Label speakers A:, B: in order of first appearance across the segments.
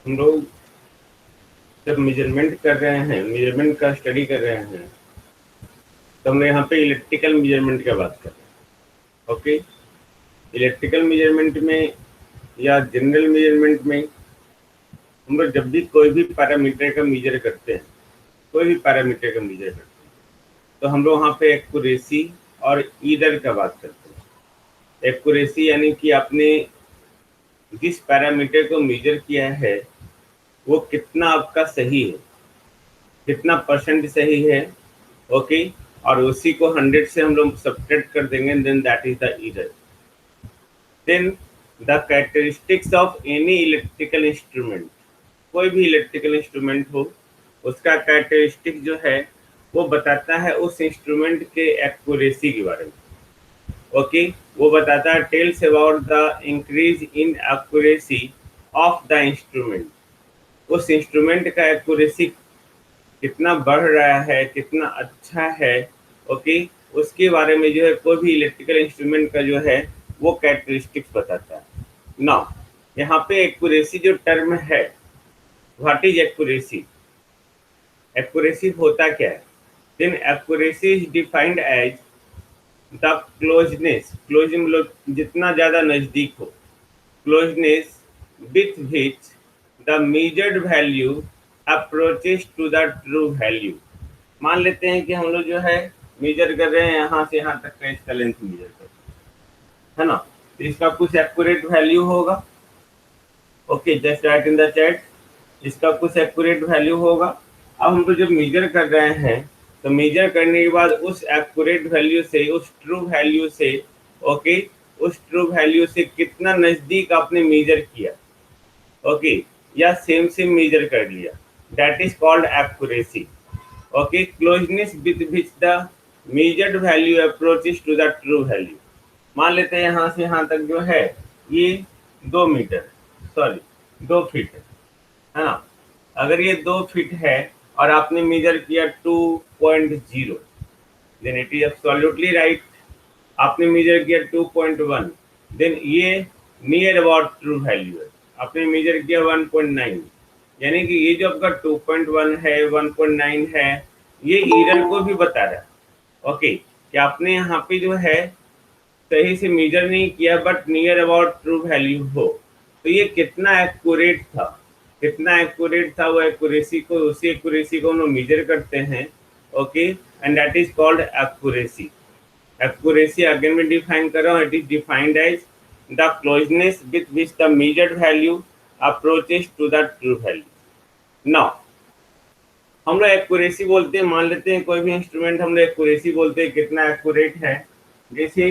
A: हम लोग जब मेजरमेंट कर रहे हैं, मेजरमेंट का स्टडी कर रहे हैं, तो हम यहाँ पे इलेक्ट्रिकल मेजरमेंट की बात कर रहे हैं। ओके, इलेक्ट्रिकल मेजरमेंट में या जनरल मेजरमेंट में हम लोग जब भी कोई भी पैरामीटर का मेजर करते हैं, कोई भी पैरामीटर का मेजर करते हैं, तो हम लोग वहाँ पे एक्यूरेसी और ईरर का बात करते हैं। एक्यूरेसी यानी कि आपने जिस पैरामीटर को मेजर किया है वो कितना आपका सही है, कितना परसेंट सही है। ओके, और उसी को 100 से हम लोग सब्ट्रैक्ट कर देंगे, then that is the error. Then the characteristics of any electrical instrument, कोई भी इलेक्ट्रिकल इंस्ट्रूमेंट हो, उसका कैरेक्टरिस्टिक जो है वो बताता है उस इंस्ट्रूमेंट के एक्यूरेसी के बारे में। ओके, वो बताता है tells about the increase in accuracy of the instrument. उस इंस्ट्रूमेंट का एक्यूरेसी कितना बढ़ रहा है, कितना अच्छा है। ओके, उसके बारे में जो है कोई भी इलेक्ट्रिकल इंस्ट्रूमेंट का जो है वो कैरेक्टरिस्टिक्स बताता है। नाउ यहाँ पे एक्यूरेसी जो टर्म है, व्हाट इज एक्यूरेसी, एक्यूरेसी होता क्या है? Then accuracy is defined as the closeness, close मतलब जितना ज़्यादा नज़दीक हो, closeness with which the measured value approaches to the true value. मान लेते हैं कि हम लोग जो है मेजर कर रहे हैं, यहाँ से यहाँ तक का इसका लेंथ मेजर कर रहे हैं, है ना, तो इसका कुछ एक्यूरेट वैल्यू होगा। Okay, just write in the chat, इसका कुछ एक्यूरेट वैल्यू होगा। अब हम लोग जब मेजर कर रहे हैं तो मेजर करने के बाद उस एक्यूरेट वैल्यू से, उस ट्रू वैल्यू से, ओके, उस ट्रू वैल्यू से कितना नज़दीक आपने मेजर किया, ओके, या सेम सेम मेजर कर लिया, that is called accuracy. Okay, closeness with which the measured value approaches to the true value. मान लेते हैं यहाँ से यहाँ तक जो है ये 2 मीटर, सॉरी 2 फीट है ना। अगर ये 2 फीट है और आपने मेजर किया 2.0, then it is absolutely right. आपने मेजर किया 2.1, देन ये नियर अबाउट ट्रू वैल्यू है। आपने मेजर किया 1.9, यानी कि ये जो आपका 2.1 है, 1.9 है, ये ईरर को भी बता रहा है। ओके, कि आपने यहाँ पे जो है सही से मेजर नहीं किया but near about true value हो, तो ये कितना एक्यूरेट था, कितना एक्यूरेट था, वो एक्यूरेसी को, उसी एक्यूरेसी को हम लोग मेजर करते हैं। Okay, and that is called accuracy. Accuracy again में डिफाइन कर रहा हूँ, it is defined as the closeness with which the measured value approaches to the true value. Now हम लोग एक्यूरेसी बोलते हैं, मान लेते हैं कोई भी इंस्ट्रूमेंट हम लोग एक्यूरेसी बोलते हैं कितना एक्यूरेट है। जैसे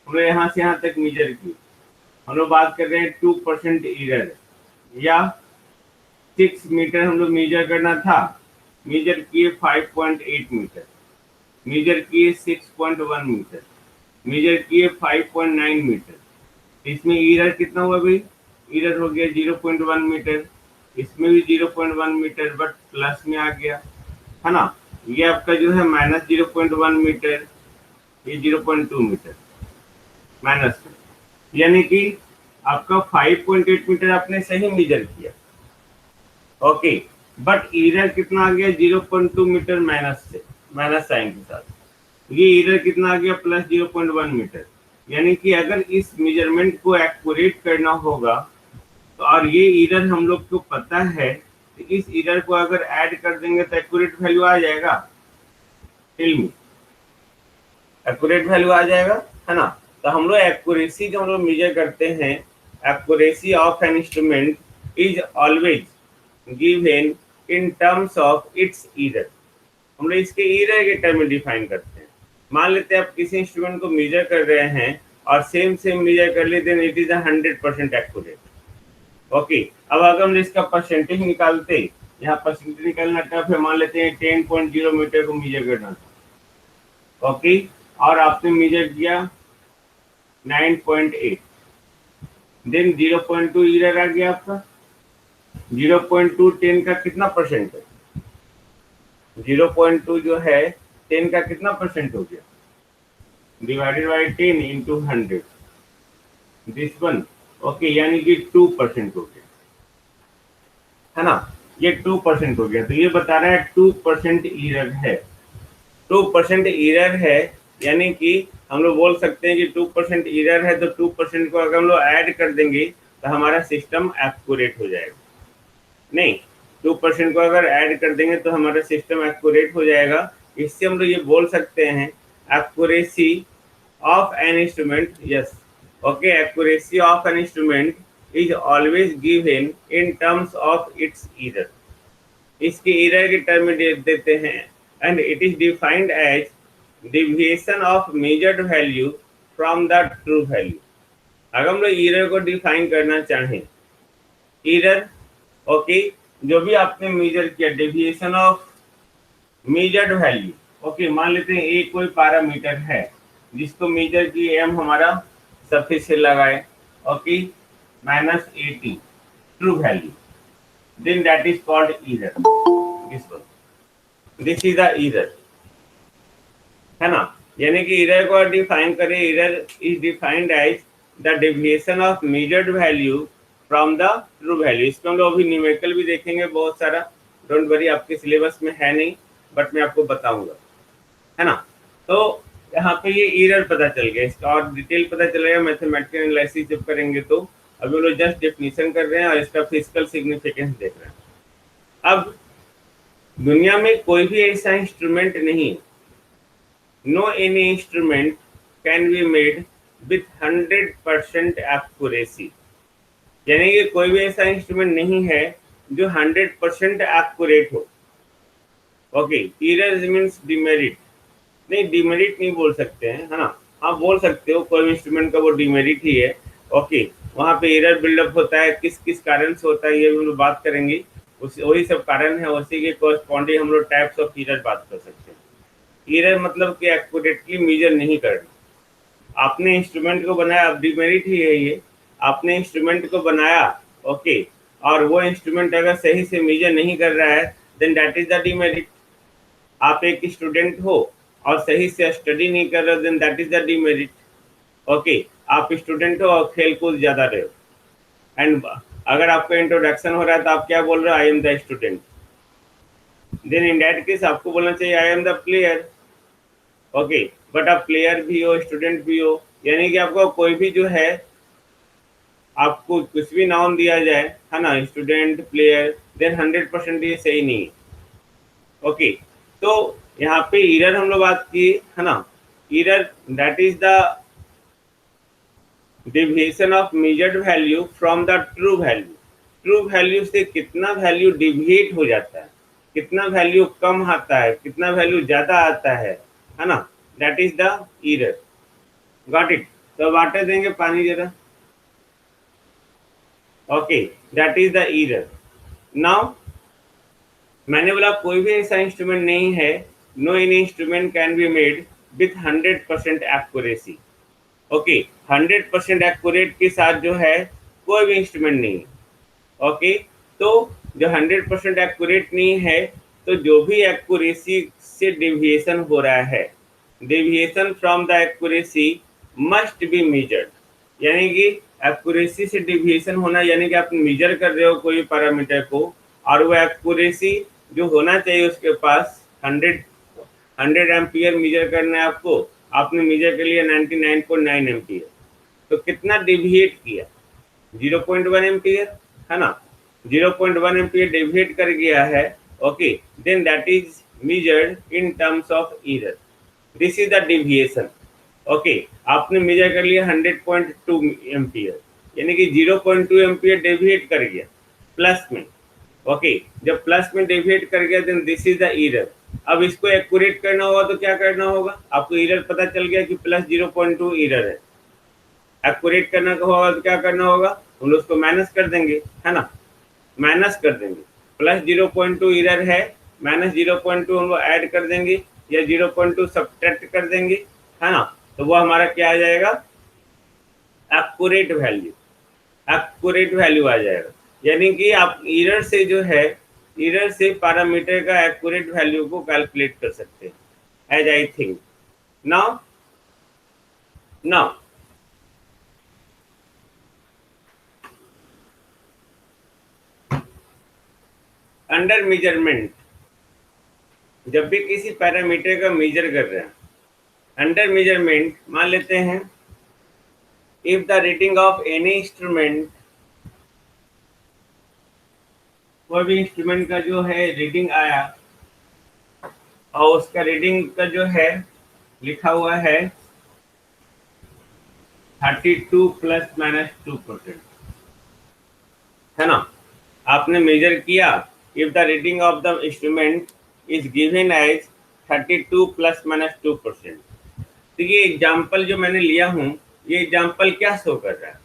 A: हम लोग यहाँ से यहाँ तक मेजर की, हम लोग बात कर रहे हैं 2% ईरर, या 6 मीटर हम लोग मेजर करना था, मेजर किए 5.8 मीटर, मेजर किए 6.1 मीटर, मेजर किए 5.9 मीटर। इसमें ईरर कितना हुआ भाई? ईरर हो गया 0.1 मीटर, इसमें भी 0.1 मीटर बट प्लस में आ गया, है ना। ये आपका जो है -0.1 मीटर, ये 0.2 मीटर माइनस में, यानी कि आपका 5.8 मीटर आपने सही मेजर किया। ओके, बट ईरर कितना आ गया? 0.2 मीटर माइनस से, माइनस साइन के साथ। ये ईरर कितना आ गया? +0.1 मीटर। यानी कि अगर इस मेजरमेंट को एक्यूरेट करना होगा तो, और ये ईरर हम लोग को पता है, तो इस ईरर को अगर ऐड कर देंगे तो एक्यूरेट वैल्यू आ जाएगा। टेल मी, एक्यूरेट वैल्यू आ जाएगा, है ना। तो हम लोग एक्यूरेसी जो हम लोग मेजर करते हैं, accuracy of an instrument is always given in terms of it's error. हम लोग इसके ईरर के टर्म में डिफाइन करते हैं। मान लेते हैं आप किसी इंस्ट्रूमेंट को मेजर कर रहे हैं और सेम सेम मेजर कर लेते हैं, इट इज 100% एक्यूरेट। ओके, अब अगर हम इसका परसेंटेज निकालते, यहाँ परसेंटेज निकालना टफ है, मान लेते हैं 10.0 मीटर को मेजर करना था। ओके, और आपने मेजर किया 9.8, देन 0.2 ईरर आ गया आपका। 0.2 10 का कितना परसेंट है? 0.2 जो है 10 का कितना परसेंट हो गया? Divided by 10 into 100, this one. Okay, यानी कि 2% हो गया। है ना, ये 2% हो गया, तो ये बता रहा है 2% एरर है, 2% एरर है, यानी कि हम लोग बोल सकते हैं कि 2% एरर है, तो 2% को अगर हम लोग ऐड कर देंगे तो हमारा सिस्टम एक्यूरेट हो जाएगा। नहीं, 2% को अगर ऐड कर देंगे तो हमारा सिस्टम एक्यूरेट हो जाएगा। इससे हम लोग ये बोल सकते हैं accuracy of an instrument, yes, okay, accuracy of an instrument is always given in terms of its error. इसके एरर के टर्म में देते हैं, and it is defined as deviation of measured value from the true value. अगर हम लोग error को define करना चाहें, एरर, ओके, जो भी आपने मेजर किया, deviation of measured value, okay, मान लेते हैं ए कोई पैरामीटर है जिसको मेजर की एम हमारा सफिक्स से लगाए, okay, -80 true value, then that is called error. This is the error, है ना, यानी कि एरर को डिफाइन करें, error is defined as the deviation of measured value from the true value. इसमें हम लोग अभी न्यूमेरिकल भी देखेंगे बहुत सारा, डोंट वरी, आपके सिलेबस में है नहीं, बट मैं आपको बताऊंगा, है ना। तो यहाँ पे ये एरर पता चल गया, इसका और डिटेल पता चलेगा मैथमेटिकल एनालिसिस जब करेंगे। तो अभी हम लोग जस्ट डेफिनेशन कर रहे हैं और इसका फिजिकल सिग्निफिकेंस देख रहे हैं। अब दुनिया में कोई भी ऐसा इंस्ट्रूमेंट नहीं, no any instrument can be made with 100% accuracy, यानी कि कोई भी ऐसा इंस्ट्रूमेंट नहीं है जो 100% एक्यूरेट हो। ओके, एरर मीन्स डिमेरिट, नहीं डिमेरिट नहीं बोल सकते हैं, है ना, हाँ बोल सकते हो, कोई इंस्ट्रूमेंट का वो डिमेरिट ही है। ओके, वहाँ पे एरर बिल्डअप होता है, किस किस कारण से होता है ये भी हम लोग बात करेंगे, उसी वही सब कारण है, उसी के कॉरस्पॉन्डिंग हम लोग टाइप्स ऑफ एरर बात कर सकते हैं। एरर मतलब कि एक्यूरेटली मेजर नहीं करना। आपने इंस्ट्रूमेंट को बनाया, अब डिमेरिट ही है ये, आपने इंस्ट्रूमेंट को बनाया, ओके, और वो इंस्ट्रूमेंट अगर सही से मेजर नहीं कर रहा है, then that is the demerit. आप एक स्टूडेंट हो और सही से स्टडी नहीं कर रहे, then that is the demerit. Okay, आप स्टूडेंट हो और खेल कूद ज्यादा रहे हो, एंड अगर आपका इंट्रोडक्शन हो रहा है तो आप क्या बोल रहे हो, I am the student, then in that case आपको बोलना चाहिए I am the player. Okay, but आप प्लेयर भी हो, स्टूडेंट भी हो, यानी कि आपको कोई भी जो है, आपको कुछ भी नाम दिया जाए, है ना, स्टूडेंट, प्लेयर, देन 100% ये सही नहीं है। ओके, तो यहाँ पे एरर हम लोग बात की, है ना, error that is the deviation of measured value from the true value. True value से कितना वैल्यू डिविएट हो जाता है, कितना वैल्यू कम आता है, कितना वैल्यू ज्यादा आता है ना, that is the error. Got it. तो वाटर देंगे पानी जरा, okay, that is the error. Now मैंने बोला कोई भी ऐसा इंस्ट्रूमेंट नहीं है, no any instrument can be made with 100% accuracy. Okay, 100% accurate के साथ जो है कोई भी इंस्ट्रूमेंट नहीं है। ओके, तो जो 100% एक्यूरेट नहीं है, तो जो भी एक्यूरेसी से डेविएशन हो रहा है, deviation from the accuracy must be measured, यानी कि एक्यूरेसी से डेविएशन होना, यानी कि आप मेजर कर रहे हो कोई पैरामीटर को, और वो एक्यूरेसी जो होना चाहिए उसके पास 100 एम्पियर मेजर करना है आपको, आपने मेजर कर लिया 99.9 एम्पियर, तो कितना डेविएट किया, 0.1 एम्पियर, है ना, 0.1 एम्पियर डेविएट कर गया है। Okay, then that is measured in terms of error, this is the deviation. Okay, आपने मेजर कर लिया 100.2 एम्पियर, यानी कि 0.2 एम्पियर डेविएट कर गया प्लस में। ओके, जब प्लस में डेविएट कर गया, then this is the error. अब इसको एक्यूरेट करना होगा तो क्या करना होगा, आपको एरर पता चल गया कि प्लस 0.2 एरर है, एक्यूरेट करना होगा तो क्या करना होगा, हम लोग उसको माइनस कर देंगे, है ना, माइनस कर देंगे, प्लस 0.2 एरर है, माइनस 0.2 हम लोग ऐड कर देंगे या 0.2 सब्ट्रैक्ट कर देंगे, है ना, तो वो हमारा क्या आ जाएगा, एक्यूरेट वैल्यू, एक्यूरेट वैल्यू आ जाएगा। यानी कि आप एरर से जो है, एरर से पैरामीटर का एक्यूरेट वैल्यू को कैलकुलेट कर सकते हैं, as I think. Now now under measurement, जब भी किसी पैरामीटर का मेजर कर रहे हैं, अंडर मेजरमेंट मान लेते हैं if the reading of any instrument, कोई भी इंस्ट्रूमेंट का जो है रीडिंग आया और उसका रीडिंग का जो है लिखा हुआ है 32 ±2%, है ना। आपने मेजर किया, if the reading of the instrument is given as 32 ±2%। तो ये एग्जाम्पल जो मैंने लिया हूँ, ये एग्जाम्पल क्या शो कर रहा है?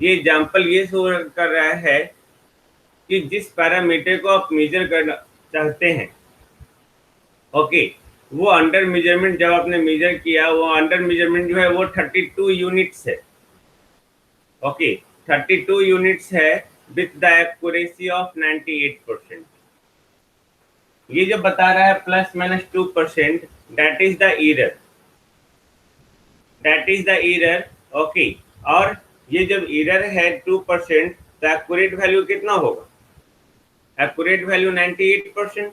A: ये एग्जाम्पल ये शो कर रहा है कि जिस पैरामीटर को आप मेजर करना चाहते हैं, ओके, वो अंडर मेजरमेंट जब आपने मेजर किया, वो अंडर मेजरमेंट जो है वो 32 यूनिट्स है। ओके, 32 यूनिट्स है विथ द एक्यूरेसी ऑफ 98%। ये जो बता रहा है ±2%, that is the error, that is the error. Okay, और ये जब एरर है 2%, तो एक्यूरेट वैल्यू कितना होगा? एक्यूरेट वैल्यू 98%,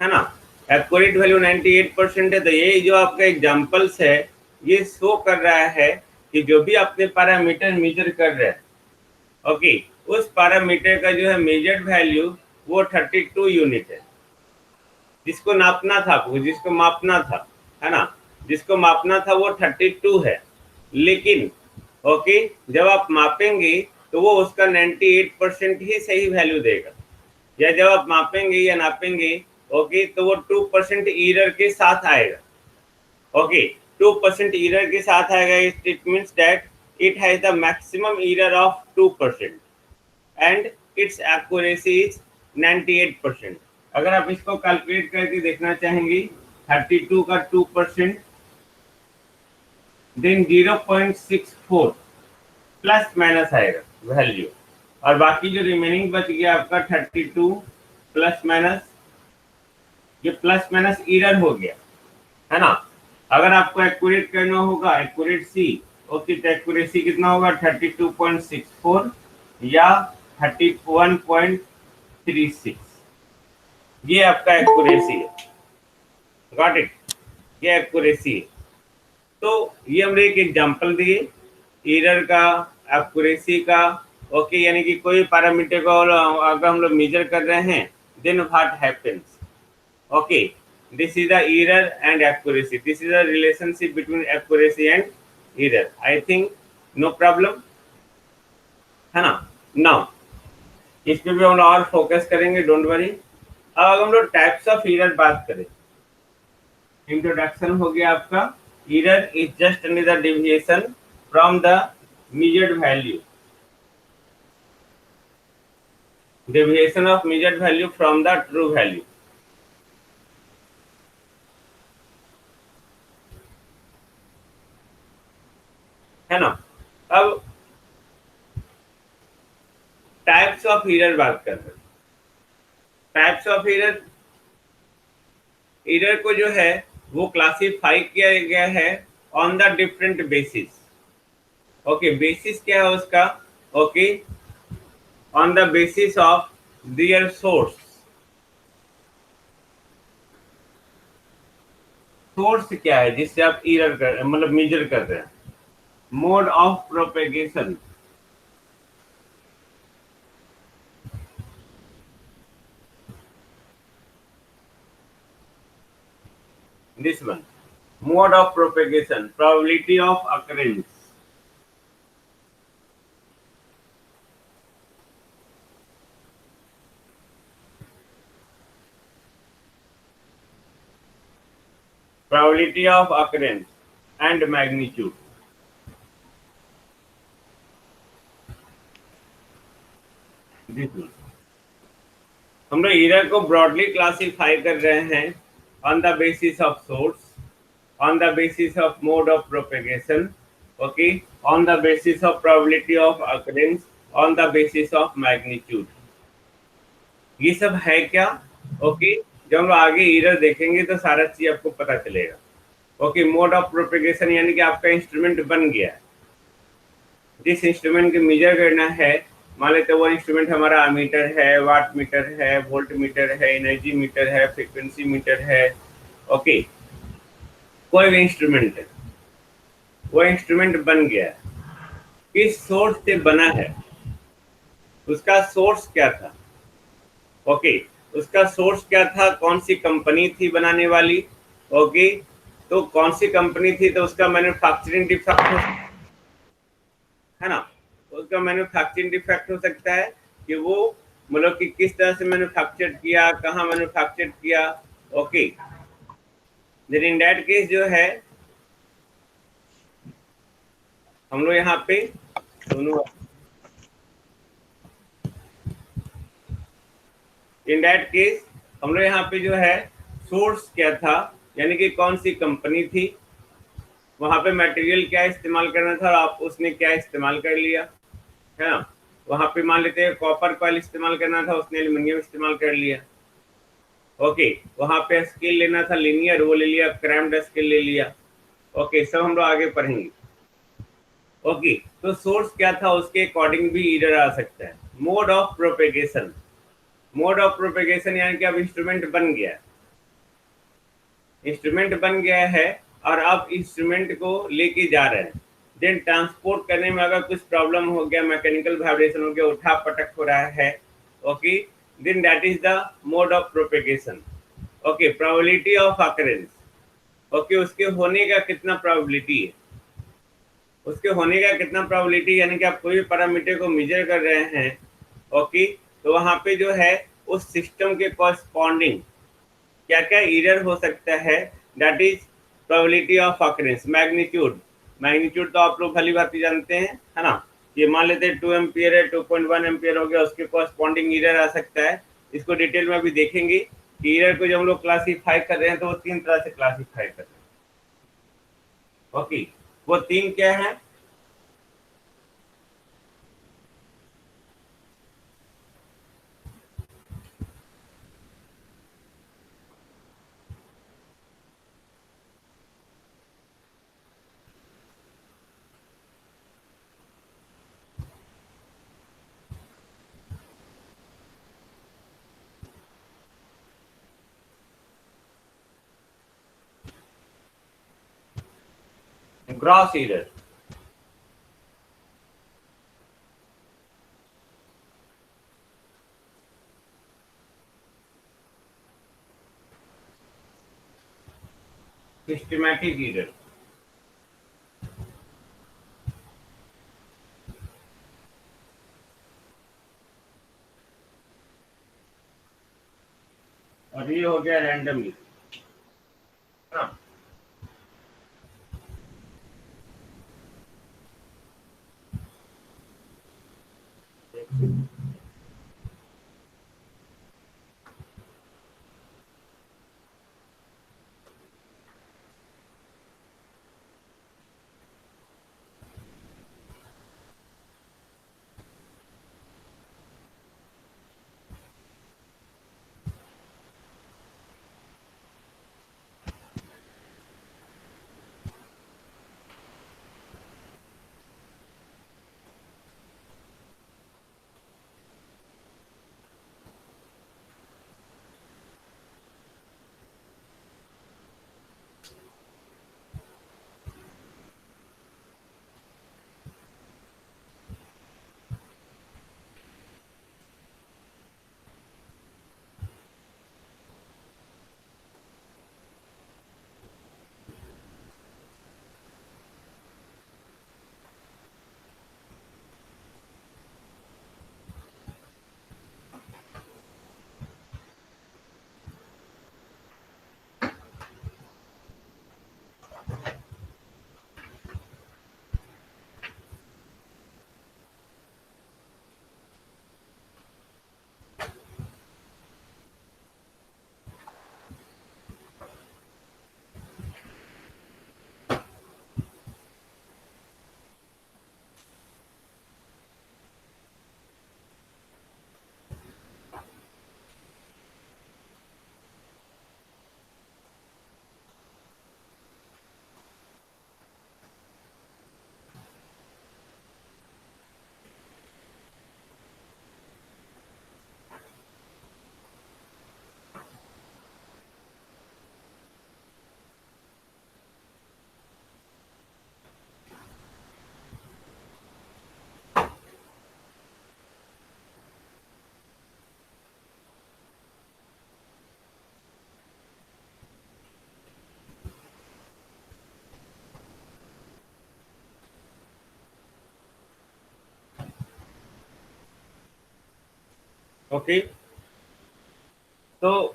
A: है ना। एक्यूरेट वैल्यू 98% है। तो ये जो आपका एग्जांपल्स है, ये शो कर रहा है कि जो भी आपने पैरामीटर मेजर कर रहे हैं, ओके, उस पैरामीटर का जो है मेजर्ड वैल्यू वो 32 यूनिट है। जिसको नापना था आपको, जिसको मापना था, है ना, जिसको मापना था वो 32 है। लेकिन ओके, जब आप मापेंगे तो वो उसका 98% ही सही वैल्यू देगा, या जब आप मापेंगे या नापेंगे, ओके, तो वो 2% एरर के साथ आएगा। ओके, 2% एरर के साथ आएगा। It means that it has the maximum error of 2% and it's accuracy is 98%। अगर आप इसको कैलकुलेट करके देखना चाहेंगे, 32 का 2%, देन 0.64 प्लस माइनस आएगा वैल्यू, और बाकी जो रिमेनिंग बच गया आपका 32 प्लस माइनस, ये प्लस माइनस एरर हो गया, है ना। अगर आपको एक्यूरेट करना होगा, एक्यूरेसी, ओके, तो एक्यूरेसी कितना होगा? 32.64 या 31.36, ये आपका एक्यूरेसी है। गॉट इट, ये एक्यूरेसी है। तो ये हमने एक एग्जांपल दिए एरर का, एक्यूरेसी का, ओके, यानी कि कोई पैरामीटर को अगर हम लोग मेजर कर रहे हैं, then what happens, okay, this is the error and accuracy, this is the relationship between accuracy and error. I think no problem, है ना। नाउ इस पे भी हम लोग और फोकस करेंगे, डोंट वरी। अब हम लोग टाइप्स ऑफ एरर बात करें, इंट्रोडक्शन हो गया आपका। Error is just another deviation from the measured value, deviation of measured value from the true value, है ना। अब टाइप्स ऑफ एरर बात कर रहे हैं। टाइप्स ऑफ एरर, एरर को जो है वो क्लासिफाई किया गया है on the different basis. Okay, basis क्या है उसका? Okay, on the basis of their source. Source क्या है जिससे आप एरर कर, मतलब मेजर कर रहे हैं? Mode of propagation, this one, mode of propagation, probability of occurrence, probability of occurrence and magnitude. This one, हम लोग एरर को ब्रॉडली क्लासिफाई कर रहे हैं on the basis of source, on the basis of mode of propagation, okay, on the basis of probability of occurrence, on the basis of magnitude. ये सब है क्या? ओके, जब हम आगे एरर देखेंगे तो सारा चीज आपको पता चलेगा। ओके, मोड ऑफ प्रोपेगेशन यानी कि आपका इंस्ट्रूमेंट बन गया है, जिस इंस्ट्रूमेंट के मेजर करना है मान लेते हैं वो इंस्ट्रूमेंट हमारा मीटर है, वाट मीटर है, वोल्ट मीटर है, एनर्जी मीटर है, फ्रीक्वेंसी मीटर है। ओके, कोई भी इंस्ट्रूमेंट है, वो इंस्ट्रूमेंट बन गया, किस सोर्स से बना है, उसका सोर्स क्या था। ओके, उसका सोर्स क्या था, कौन सी कंपनी थी बनाने वाली। ओके, तो कौन सी कंपनी थी, तो उसका मैन्युफैक्चरिंग डिफेक्ट है ना, उसका मैन्युफैक्चरिंग डिफेक्ट हो सकता है कि वो मतलब कि किस तरह से मैन्युफैक्चर किया, कहाँ मैन्युफैक्चर किया। Okay, then in that case जो है हम लोग यहाँ पे दोनों, इन दैट केस हम लोग यहाँ पे जो है सोर्स क्या था, यानी कि कौन सी कंपनी थी, वहां पे मटेरियल क्या इस्तेमाल करना था और आप उसने क्या इस्तेमाल कर लिया, है ना। वहां पे मान लेते हैं कॉपर कॉइल इस्तेमाल करना था, उसने एल्यूमिनियम इस्तेमाल कर लिया। ओके, वहां पे स्केल लेना था लीनियर, वो ले लिया, क्रैम्ड स्केल ले लिया। ओके, सब हम लोग आगे पढ़ेंगे। ओके, तो सोर्स क्या था उसके अकॉर्डिंग भी एरर आ सकता है। Mode of propagation, mode of propagation यानी कि अब इंस्ट्रूमेंट बन गया, इंस्ट्रूमेंट बन गया है और आप इंस्ट्रूमेंट को लेके जा रहे हैं, देन ट्रांसपोर्ट करने में अगर कुछ प्रॉब्लम हो गया, मैकेनिकल वाइब्रेशन हो गया, उठा पटक हो रहा है। Okay, then that is the mode of propagation. Okay, probability of occurrence. Okay, उसके होने का कितना प्रोबेबिलिटी है, उसके होने का कितना प्रोबेबिलिटी, यानी कि आप कोई भी पैरामीटर को मेजर कर रहे हैं। ओके, तो वहां पे जो है उस सिस्टम के कॉरस्पॉन्डिंग क्या क्या एरर हो सकता है, that is probability of occurrence. Magnitude, magnitude तो आप लोग भली भांति जानते हैं, है ना। ये मान लेते हैं 2 एम्पियर है, 2.1 एम्पियर हो गया, उसके कॉरस्पॉन्डिंग एरर आ सकता है। इसको डिटेल में अभी देखेंगे कि एरर को जब हम लोग क्लासीफाई कर रहे हैं तो वो 3 तरह से क्लासीफाई कर रहे हैं। ओके, वो 3 क्या है। ग्रॉस एरर, सिस्टमैटिक एरर, और ये हो गया रैंडमली, है ना। ओके, तो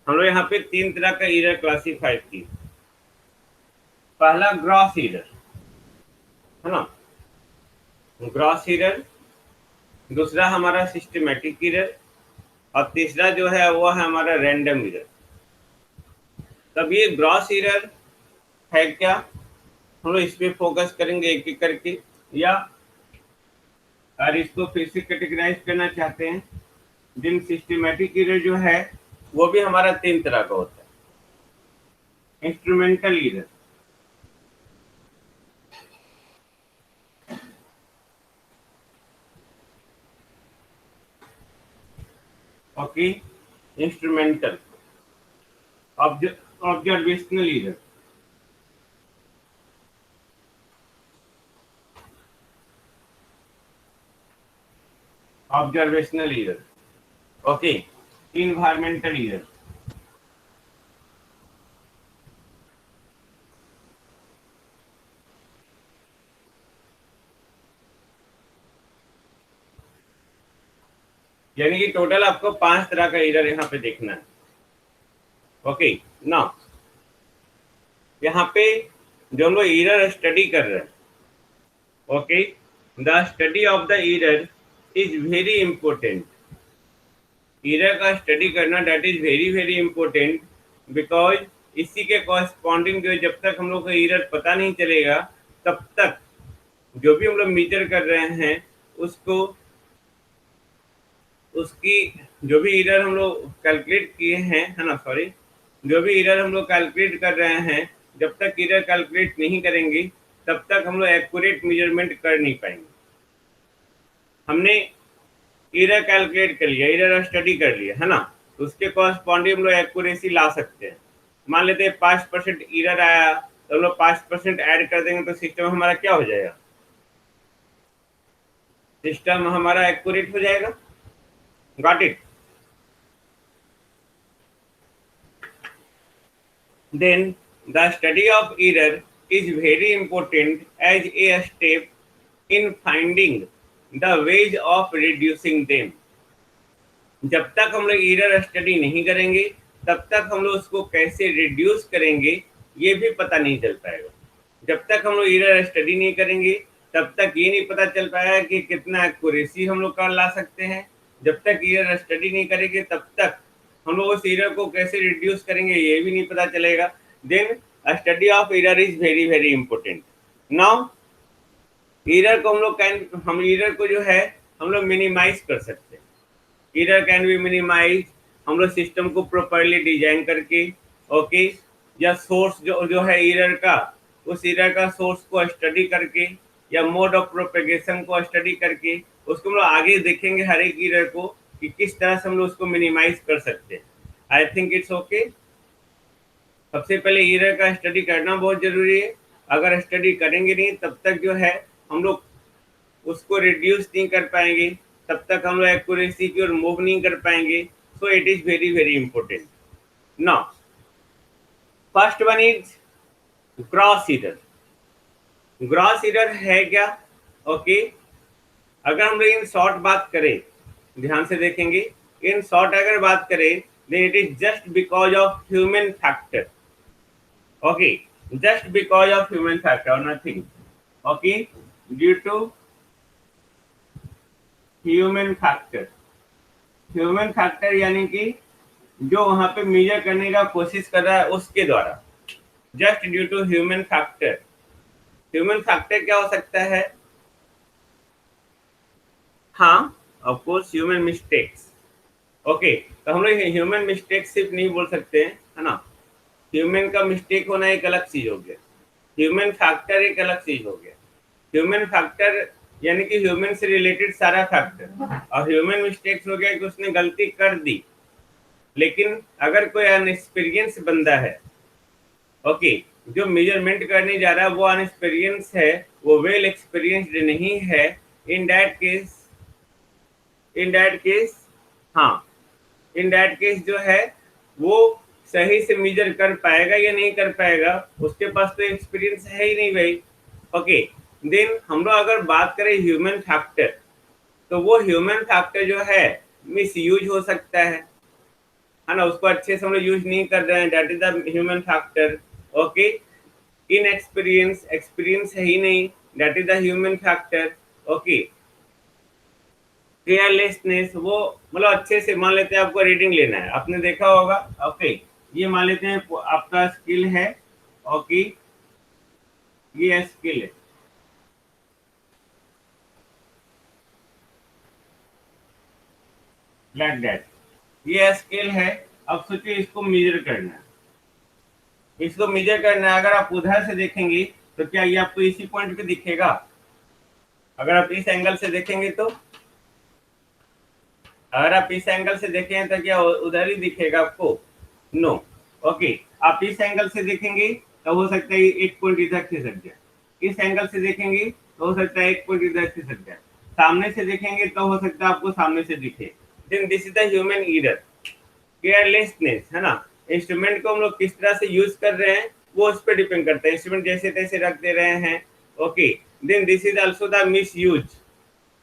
A: हम लोग यहाँ पे 3 तरह का एरर क्लासीफाई की। पहला ग्रॉस एरर, है ना, ग्रॉस एरर। दूसरा हमारा सिस्टमैटिक एरर, और तीसरा जो है वो है हमारा रैंडम एरर। तब ये ग्रॉस एरर है क्या, हम लोग इस पे फोकस करेंगे एक एक करके, या और इसको फिर से कैटेगराइज करना चाहते हैं। जिन सिस्टमैटिक एरर जो है वो भी हमारा 3 तरह का होता है। Instrumental error, okay, instrumental, observational error, observational error, okay, environmental error, यानी कि टोटल आपको 5 तरह का एरर यहाँ पे देखना है। ओके, ना यहाँ पे जो हम लोग एरर स्टडी कर रहे हैं, okay, the study of the error is very important. Error का स्टडी करना that is very very important, because इसी के कॉरस्पॉन्डिंग जो जब तक हम लोग को एरर पता नहीं चलेगा तब तक जो भी हम लोग मीजर कर रहे हैं उसको, उसकी जो भी एरर हम लोग कैलकुलेट किए हैं, है ना, सॉरी, जो भी एरर हम लोग कैलकुलेट कर रहे हैं, जब तक एरर कैलकुलेट नहीं करेंगे तब तक हम लोग एक्यूरेट मेजरमेंट कर नहीं पाएंगे। हमने एरर कैलकुलेट कर लिया, एरर स्टडी कर लिया, है ना, तो उसके कॉरस्पॉन्डिंग हम लोग एक्यूरेसी ला सकते हैं। मान लेते हैं 5% एरर आया, तो हम लोग 5% ऐड कर देंगे तो सिस्टम हमारा क्या हो जाएगा, सिस्टम हमारा एक्यूरेट हो जाएगा। Got it? Then the study of error is very important as a step in finding the ways of reducing them. जब तक हम लोग एरर स्टडी नहीं करेंगे तब तक हम लोग उसको कैसे रिड्यूस करेंगे ये भी पता नहीं चल पाएगा। जब तक हम लोग एरर स्टडी नहीं करेंगे तब तक ये नहीं पता चल पाएगा कि कितना एक्यूरेसी हम लोग कर ला सकते हैं। जब तक एरर स्टडी नहीं करेंगे तब तक हम लोग उस एरर को कैसे रिड्यूस करेंगे ये भी नहीं पता चलेगा। Then study of error is very very important. Now error को हम एरर को जो है हम लोग मिनिमाइज कर सकते हैं। एरर कैन बी मिनिमाइज हम लोग सिस्टम को प्रॉपरली डिजाइन करके, ओके, या सोर्स जो है एरर का, उस एरर का सोर्स को स्टडी करके या मोड ऑफ प्रोपेगेशन को स्टडी करके उसको हम लोग आगे देखेंगे हर एक एरर को कि किस तरह से हम लोग उसको मिनिमाइज कर सकते हैं। I think it's okay. सबसे पहले एरर का स्टडी करना बहुत जरूरी है। अगर स्टडी करेंगे नहीं तब तक जो है हम लोग उसको रिड्यूस नहीं कर पाएंगे, तब तक हम लोग एक्यूरेसी की ओर मूव नहीं कर पाएंगे। So it is very very important. Now first one is gross error. Gross error है क्या? ओके, अगर हम लोग इन शॉर्ट बात करें, ध्यान से देखेंगे, इन शॉर्ट अगर बात करें then it is just because of human factor. Okay, just because of human factor or nothing. Okay, due to human factor. Human factor यानी कि जो वहां पे मेजर करने का कोशिश कर रहा है उसके द्वारा, just due to human factor. Human factor क्या हो सकता है? हाँ, of course human mistakes. Okay, तो हम लोग ह्यूमन मिस्टेक सिर्फ नहीं बोल सकते हैं, है ना। ह्यूमन का मिस्टेक होना एक अलग चीज हो गया, ह्यूमन फैक्टर एक अलग चीज हो गया। ह्यूमन फैक्टर यानी कि ह्यूमन से रिलेटेड सारा फैक्टर, और ह्यूमन मिस्टेक्स हो गया कि उसने गलती कर दी। लेकिन अगर कोई अनएक्सपीरियंस बंदा है, ओके, जो मेजरमेंट करने जा रहा है वो अनएक्सपीरियंस है, वो वेल एक्सपीरियंस्ड नहीं है, इन दैट केस हाँ, इन दैट केस जो है वो सही से मेजर कर पाएगा या नहीं कर पाएगा, उसके पास तो एक्सपीरियंस है ही नहीं भाई। ओके, देन हम लोग अगर बात करें ह्यूमन फैक्टर, तो वो ह्यूमन फैक्टर जो है मिस यूज हो सकता है ना, उसको अच्छे से हम लोग यूज नहीं कर रहे हैं, that is the human factor. Okay, inexperience, experience है ही नहीं, that is the human factor. Okay, carelessness, वो मतलब अच्छे से मान लेते हैं आपको रीडिंग लेना है, आपने देखा होगा। ओके, ये मान लेते हैं आपका स्किल है। ओके, ये स्किल है, लाइक दैट, ये स्किल है। अब सोचिए इसको मेजर करना है, इसको मेजर करना है। अगर आप उधर से देखेंगे तो क्या ये आपको इसी पॉइंट पे दिखेगा? अगर आप इस एंगल से देखेंगे तो, अगर आप इस एंगल से देखें तो क्या उधर ही दिखेगा आपको? नो। ओके, आप इस एंगल से देखेंगे तो हो सकता है एक पॉइंट इधर खिसक जाए, इस एंगल से देखेंगे तो हो सकता है एक पॉइंट इधर खिसक जाए, सामने से देखेंगे तो हो सकता है आपको सामने से दिखे। Then this is the human error, carelessness, है ना। इंस्ट्रूमेंट को हम लोग किस तरह से यूज कर रहे हैं वो उस पर डिपेंड करता है, इंस्ट्रूमेंट जैसे तैसे रख दे रहे हैं। Okay, then this is also the misuse,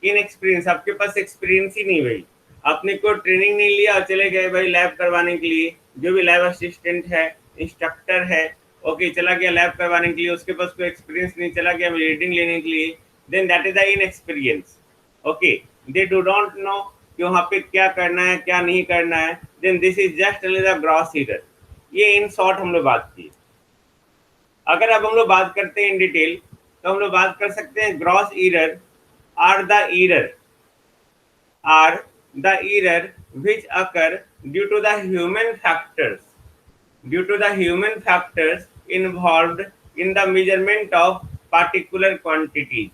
A: inexperience, आपके पास एक्सपीरियंस ही नहीं भाई, आपने कोई ट्रेनिंग नहीं लिया और चले गए भाई लैब करवाने के लिए, जो भी लैब असिस्टेंट है, इंस्ट्रक्टर है, ओके, चला गया लैब करवाने के लिए, उसके पास कोई एक्सपीरियंस नहीं, चला गया रीडिंग लेने के लिए, then that is the inexperience. Okay, they do don't know कि वहाँ पे क्या करना है क्या नहीं करना है, then this is just the gross error. ये इन शॉर्ट हम लोग बात की। अगर अब हम लोग बात करते हैं इन डिटेल, तो हम लोग बात कर सकते हैं gross error are the error, are the error which occur due to the human factors, due to the human factors involved in the measurement of particular quantities।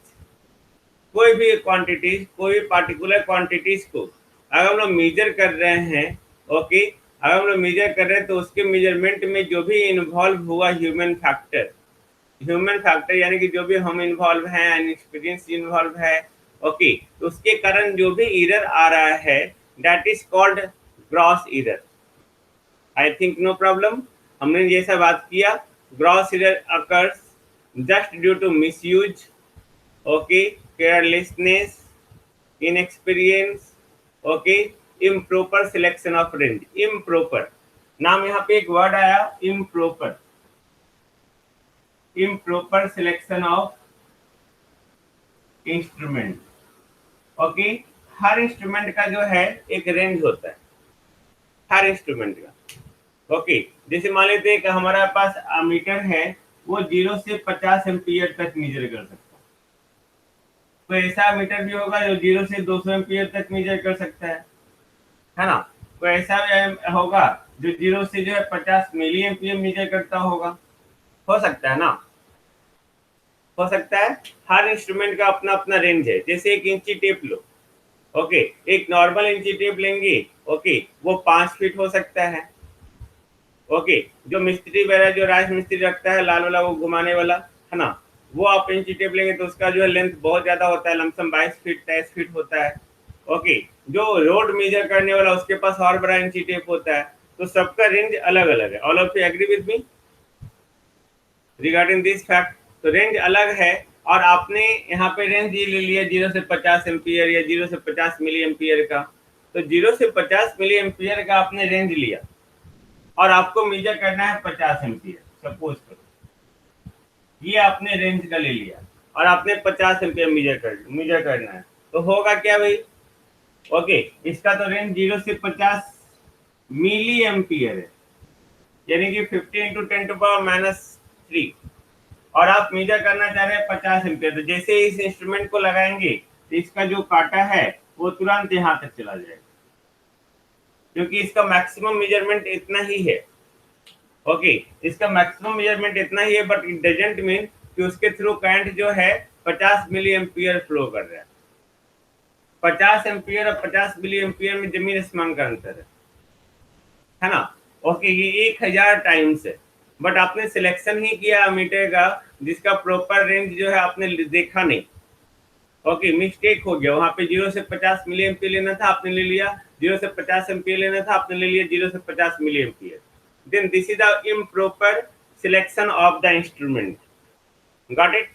A: कोई भी क्वांटिटीज, कोई भी पार्टिकुलर क्वांटिटीज को अगर हम लोग मेजर कर रहे हैं, ओके, अगर हम लोग मेजर कर रहे हैं तो उसके मेजरमेंट में जो भी इन्वॉल्व हुआ ह्यूमन फैक्टर, ह्यूमन फैक्टर यानी कि जो भी हम इन्वॉल्व हैं, एक्सपीरियंस इन्वॉल्व है, ओके, तो उसके कारण जो भी एरर आ रहा है that is called gross error. I think no problem, हमने जैसा बात किया, gross error occurs just due to misuse, okay, carelessness, inexperience, okay, improper selection of range. Improper नाम, यहाँ पे एक वर्ड आया improper, improper selection of instrument. Okay, हर इंस्ट्रूमेंट का जो है एक रेंज होता है, हर इंस्ट्रूमेंट का। ओके, जैसे मान लेते हैं कि हमारे पास मीटर है, वो 0 से 50 एम्पियर तक मेजर कर सकता है। तो ऐसा मीटर भी होगा जो 0 से 200 एम्पियर तक मेजर कर सकता है ना। तो ऐसा भी होगा जो 0 से जो है 50 मिली एम्पियर मेजर करता होगा, हो सकता है ना, हो सकता है। हर इंस्ट्रूमेंट का अपना अपना रेंज है। जैसे एक इंची टेप लो, ओके, एक नॉर्मल इंची टेप लेंगे, ओके, वो 5 फीट हो सकता है। ओके, जो मिस्त्री वगैरह जो राज मिस्त्री रखता है लाल वाला, वो घुमाने वाला, है ना, वो आप इंची टेप लेंगे तो उसका जो है लेंथ बहुत ज्यादा होता है, लमसम 22 फीट 23 फीट होता है। ओके, जो रोड मेजर करने वाला उसके पास और बड़ा इंची टेप होता है। तो सबका रेंज अलग अलग है। All of you agree with me regarding this fact? तो रेंज अलग है, और आपने यहाँ पे रेंज ये ले लिया 0 से 50 एम्पियर या 0 से 50 मिली एम्पियर का। तो 0 से 50 मिली एम्पियर का आपने रेंज लिया और आपको मेजर करना है 50 एम्पियर, सपोज करो ये आपने रेंज का ले लिया और आपने 50 एम्पियर मेजर करना है, तो होगा क्या भाई? ओके, इसका तो रेंज 0 से 50 मिली एम्पियर है, यानी कि 50 इंटू 10⁻³ और आप मेजर करना चाह रहे हैं 50 एम्पियर। तो जैसे इस इंस्ट्रूमेंट को लगाएंगे तो इसका जो काटा है वो तुरंत यहाँ तक चला जाएगा, क्योंकि इसका मैक्सिमम मेजरमेंट इतना ही है। ओके, इसका मैक्सिमम मेजरमेंट इतना ही है, बट इट डजंट मीन कि उसके थ्रू करंट जो है 50 मिली एम्पियर फ्लो कर रहा है। 50 एम्पियर और 50 मिली एम्पियर में जमीन आसमान का अंतर है ना। ओके, ये 1000 टाइम्स है, बट आपने सिलेक्शन ही किया मीटर का जिसका प्रॉपर रेंज जो है आपने देखा नहीं। ओके, मिस्टेक हो गया, वहां पे 0 से 50 मिली एम्पियर लेना था, आपने ले लिया 0 से 50 एम्पियर लेना था, आपने ले लिया 0 से 50 milliampere. Then this is the improper selection of the instrument. Got it?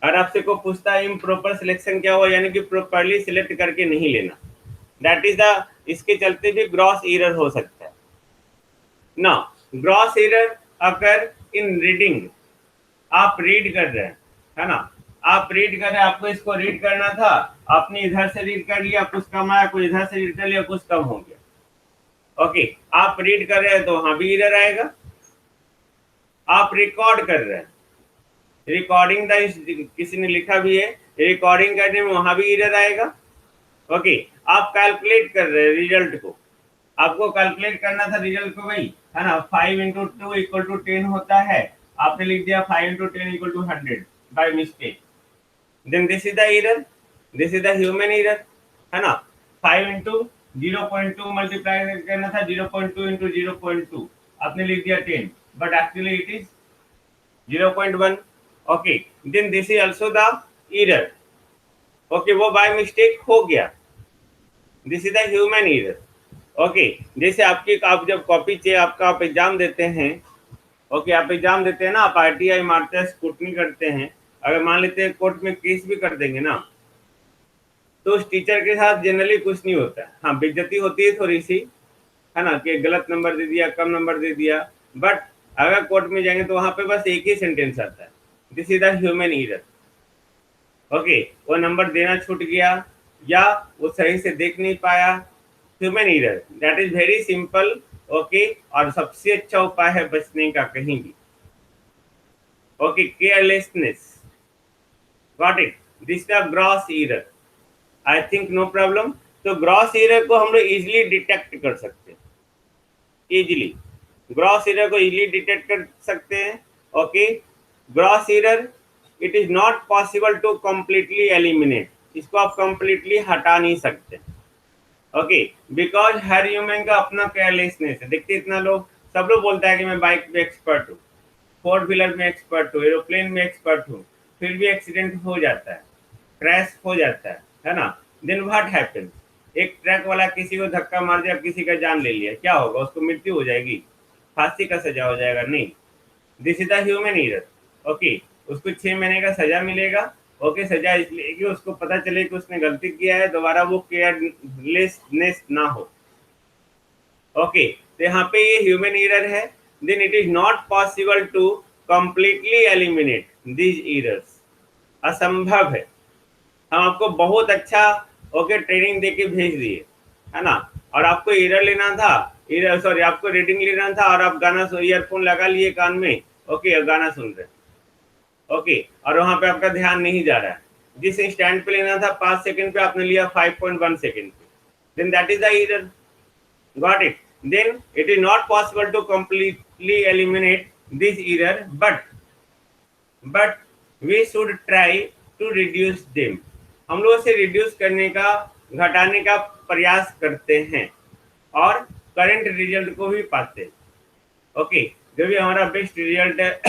A: और आपसे को पूछता है इम्प्रॉपर सिलेक्शन क्या हुआ, यानी कि प्रॉपरली सिलेक्ट करके नहीं लेना, दैट इज द, इसके चलते भी ग्रॉस एरर हो सकता है ना। ग्रॉस एरर अगर इन रीडिंग, आप रीड कर रहे हैं, है ना, आप रीड कर रहे हैं, आपको इसको रीड करना था, आपने इधर से रीड कर लिया, कुछ कम आया, कुछ इधर से रीड कर लिया, कुछ कम हो गया। ओके, आप रीड कर रहे हैं तो वहां भी एरर आएगा। आप रिकॉर्ड कर रहे हैं, रिकॉर्डिंग द, किसी ने लिखा भी है, रिकॉर्डिंग करने में वहां भी एरर आएगा। ओके, आप कैलकुलेट कर रहे हैं रिजल्ट को, आपको कैलकुलेट करना था रिजल्ट को भाई, है ना, 5 इंटू 2 इक्वल टू 10 होता है, आपने लिख दिया 5 into 10 equal to 100 by mistake, then this is the error, this is the human error, है ना। 5 इंटू 0.2 मल्टीप्लाई करना था, 0.2 इंटू 0.2, आपने लिख दिया 10, but actually it is 0.1। Okay, then this is also the error. Okay, वो बाय मिस्टेक हो गया, this is the human error. Okay, जैसे आपकी, आप जब कॉपी चाहिए आपका, आप एग्जाम देते हैं, ओके, आप एग्जाम देते हैं ना, आप आरटीआई मारते हैं, स्क्रूटनी करते हैं, अगर मान लेते हैं कोर्ट में केस भी कर देंगे ना, तो उस टीचर के साथ जनरली कुछ नहीं होता है, हाँ बेइज्जती होती है थोड़ी सी, है ना, कि गलत नंबर दे दिया, कम नंबर दे दिया, बट अगर कोर्ट में जाएंगे तो वहां पे बस एक ही सेंटेंस आता है, this is the human error. Okay, वो नंबर देना छूट गया, या वो सही से देख नहीं पाया, human error, that is very simple. Okay, और सबसे अच्छा उपाय है बचने का कहीं भी। Okay, carelessness, got it, this the gross error, I think no problem. तो ग्रॉस एरर को हम लोग इजिली डिटेक्ट कर सकते हैं, इजिली ग्रॉस एरर को इजिली डिटेक्ट कर सकते हैं। Okay, gross error it is not possible to completely eliminate, इसको आप कंप्लीटली हटा नहीं सकते। ओके, बिकॉज हर ह्यूमन का अपना केयरलेसनेस है। देखते इतना लोग, सब लोग बोलता है कि मैं बाइक में एक्सपर्ट हूँ, फोर व्हीलर में एक्सपर्ट हूँ, एरोप्लेन में एक्सपर्ट हूँ, फिर भी एक्सीडेंट हो जाता है, क्रैश हो जाता है ना। देन व्हाट हैपेंस, एक ट्रक वाला किसी को धक्का मार दिया, किसी का जान ले लिया, क्या होगा, उसको मृत्यु हो जाएगी, फांसी का सजा हो जाएगा, नहीं, this is the human error. Okay, उसको 6 महीने का सजा मिलेगा। ओके, सजा इसलिए कि उसको पता चले कि उसने गलती किया है, दोबारा वो केयरलेसनेस ना हो। ओके, तो यहाँ पे ये ह्यूमन एरर है, then it is not possible to completely eliminate these errors, असंभव है। हम आपको बहुत अच्छा ओके ट्रेनिंग देके भेज दिए, है ना, और आपको एरर लेना था, एरर सॉरी आपको रीडिंग लेना था, और आप गाना ईयरफोन लगा लिए कान में, ओके, गाना सुन रहे, ओके, और वहां पे आपका ध्यान नहीं जा रहा है, जिस स्टैंड पे लेना था 5 सेकंड पे आपने लिया 5.1 सेकंड पे, then that is the error, got it. then it is not possible to completely eliminate this error, but we should try to reduce them, हम लोग इसे रिड्यूस करने का, घटाने का प्रयास करते हैं, और करंट रिजल्ट को भी पाते हैं। ओके, जो भी हमारा बेस्ट रिजल्ट है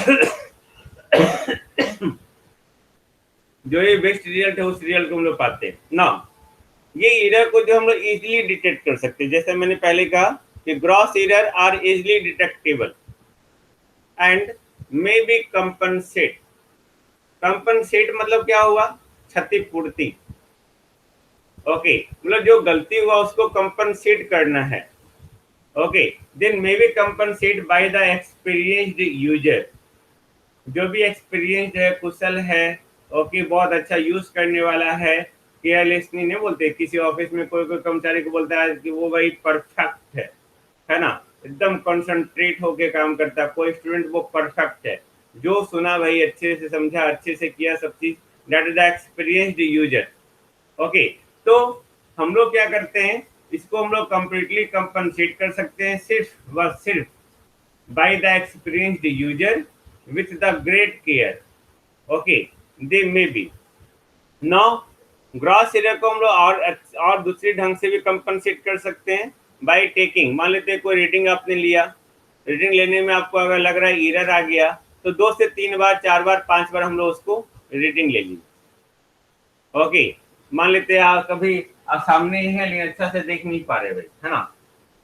A: जो ये बेस्ट रिजल्ट है उस रिजल्ट को हम लोग पाते हैं ना। ये एरर को जो हम लोग इजिली डिटेक्ट कर सकते हैं, जैसे मैंने पहले कहा कि gross error are easily detectable and may be compensate. Compensate मतलब क्या हुआ, क्षतिपूर्ति। ओके, मतलब जो गलती हुआ उसको कंपनसेट करना है। Okay, then may be compensate by the experienced user, जो भी एक्सपीरियंस्ड है, कुशल है, ओके, बहुत अच्छा यूज करने वाला है, केयरलेसली नहीं बोलते, किसी ऑफिस में कोई कोई कर्मचारी को बोलता है कि वो भाई परफेक्ट है ना, एकदम कंसंट्रेट होके काम करता है, कोई स्टूडेंट वो परफेक्ट है, जो सुना भाई अच्छे से समझा, अच्छे से किया सब चीज, that is the experienced user. Okay, तो हम लोग क्या करते हैं, इसको हम लोग कंप्लीटली कंपनसेट कर सकते हैं सिर्फ व सिर्फ bye the experienced user with the great care. Okay, they may be now gross error को हम लोग और दूसरी ढंग से भी कंपनसेट कर सकते हैं बाय टेकिंग, मान लेते हैं कोई रीडिंग आपने लिया, रीडिंग लेने में आपको अगर लग रहा है एरर आ गया, तो 2 से 3 बार, 4 बार, 5 बार हम लोग उसको रीडिंग ले लीजिए। ओके, मान लेते हैं आप कभी आप सामने ही है लेकिन अच्छा से देख नहीं पा रहे भाई, है ना,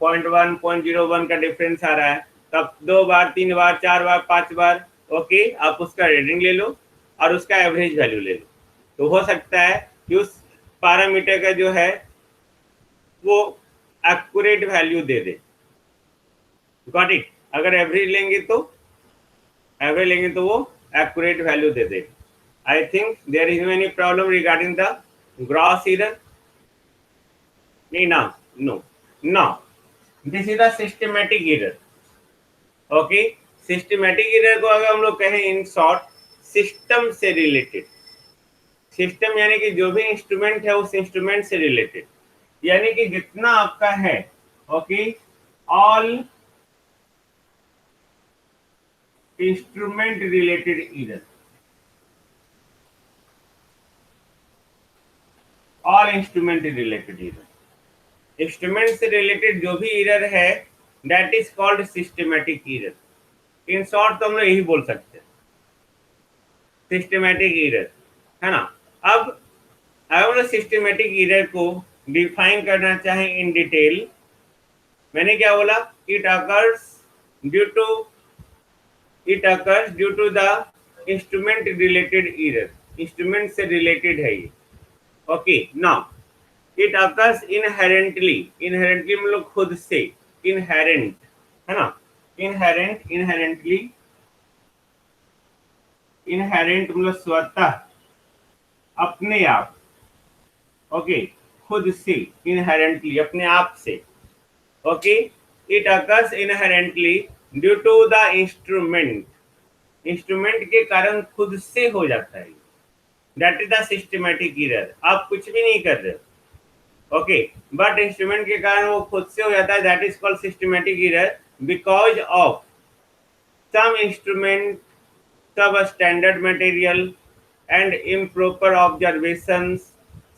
A: 0.1 0.01 का डिफरेंस आ रहा है, तब 2 बार, 3 बार, 4 बार, 5 बार, ओके, आप उसका रीडिंग ले लो, और उसका एवरेज वैल्यू ले लो, तो हो सकता है कि उस पैरामीटर का जो है वो एक्यूरेट वैल्यू दे दे। Got it? अगर एवरेज लेंगे तो वो एक्यूरेट वैल्यू दे दे। I think there is any problem regarding the gross error? नहीं ना, no, no, this is the systematic error. Okay, systematic error को अगर हम लोग कहें इन शॉर्ट, सिस्टम से रिलेटेड, सिस्टम यानी कि जो भी इंस्ट्रूमेंट है उस इंस्ट्रूमेंट से रिलेटेड, यानी कि जितना आपका है, okay, all instrument related error, all instrument related error, instrument से रिलेटेड जो भी एरर है that is called systematic error. In short तो हम लोग यही बोल सकते हैं, सिस्टमेटिक एरर, है ना। अब अगर हम लोग सिस्टमेटिक एरर को डिफाइन करना चाहें इन डिटेल, मैंने क्या बोला? It occurs due to the instrument related error, instrument से रिलेटेड है ये। Okay, now it occurs inherently, inherently मतलब खुद से, इनहेरेंट, है ना, इनहेरेंटली, इनहेरेंट मतलब स्वतः, अपने आप, ओके, खुद से, इनहेरेंटली अपने आप से, okay, it occurs inherently due to the instrument, instrument के कारण खुद से हो जाता है, that is the systematic error. आप कुछ भी नहीं कर रहे, ओके, बट इंस्ट्रूमेंट के कारण वो खुद से हो जाता है, that is called systematic error because of some instrument, sub standard material and improper observations,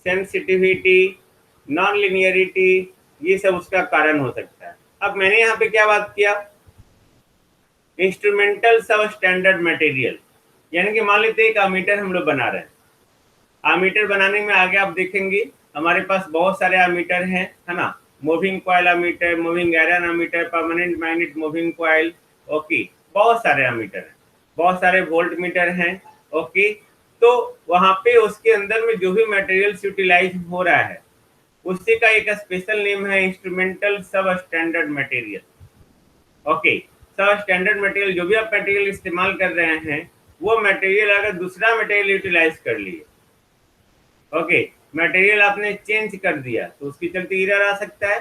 A: sensitivity, non linearity, ये सब उसका कारण हो सकता है। अब मैंने यहाँ पे क्या बात किया? इंस्ट्रूमेंटल सब स्टैंडर्ड मटेरियल, यानी कि मान लेते एक अमीटर हम लोग बना रहे हैं, अमीटर बनाने में आगे आप देखेंगे हमारे पास बहुत सारे अमीटर हैं, है ना, moving coil ammeter, moving iron ammeter, permanent magnet moving coil, okay, बहुत सारे अमीटर हैं, बहुत सारे वोल्ट मीटर हैं, ओके। तो वहां पे उसके अंदर में जो भी मटेरियल्स यूटिलाइज हो रहा है उसी का एक स्पेशल नेम है इंस्ट्रूमेंटल सब स्टैंडर्ड मटेरियल। ओके, सब स्टैंडर्ड मटेरियल, जो भी आप मटेरियल इस्तेमाल कर रहे हैं वो मटेरियल अगर दूसरा मटेरियल यूटिलाइज कर लिए, ओके, मटेरियल आपने चेंज कर दिया, तो उसकी चलते एरर आ सकता है।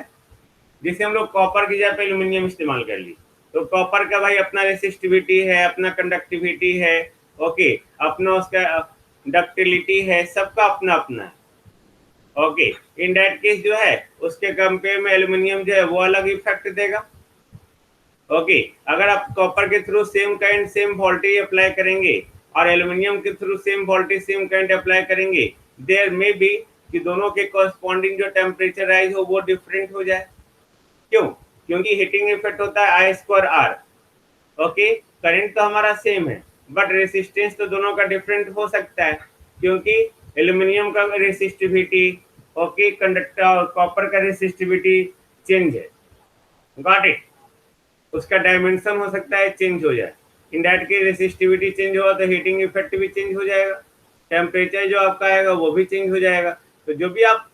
A: जैसे हम लोग कॉपर की जगह पे एल्यूमिनियम इस्तेमाल कर ली, तो कॉपर का भाई अपना रेसिस्टिविटी है, अपना कंडक्टिविटी है, ओके, अपना उसका डक्टिलिटी है, सबका अपना अपना है, ओके। इन दैट केस जो है उसके कंपेयर में एल्यूमिनियम जो है वो अलग इफेक्ट देगा, ओके। अगर आप कॉपर के through same kind same voltage apply करेंगे और एल्यूमिनियम के through same voltage same kind apply करेंगे, देयर में बी कि दोनों के कॉरस्पॉन्डिंग जो टेम्परेचर राइज हो वो डिफरेंट हो जाए। क्यों? क्योंकि हीटिंग इफेक्ट होता है आई स्क्वायर आर, ओके। करंट तो हमारा सेम है बट रेसिस्टेंस तो दोनों का डिफरेंट हो सकता है, क्योंकि एल्यूमिनियम का रेसिस्टिविटी, ओके, कंडक्टर कॉपर का रेसिस्टिविटी चेंज है, गॉट इट। उसका डायमेंशन हो सकता है चेंज हो जाए, इन दैट की रेसिस्टिविटी चेंज होगा तो हीटिंग इफेक्ट भी चेंज हो जाएगा, टेम्परेचर जो आपका आएगा वो भी चेंज हो जाएगा। तो जो भी आप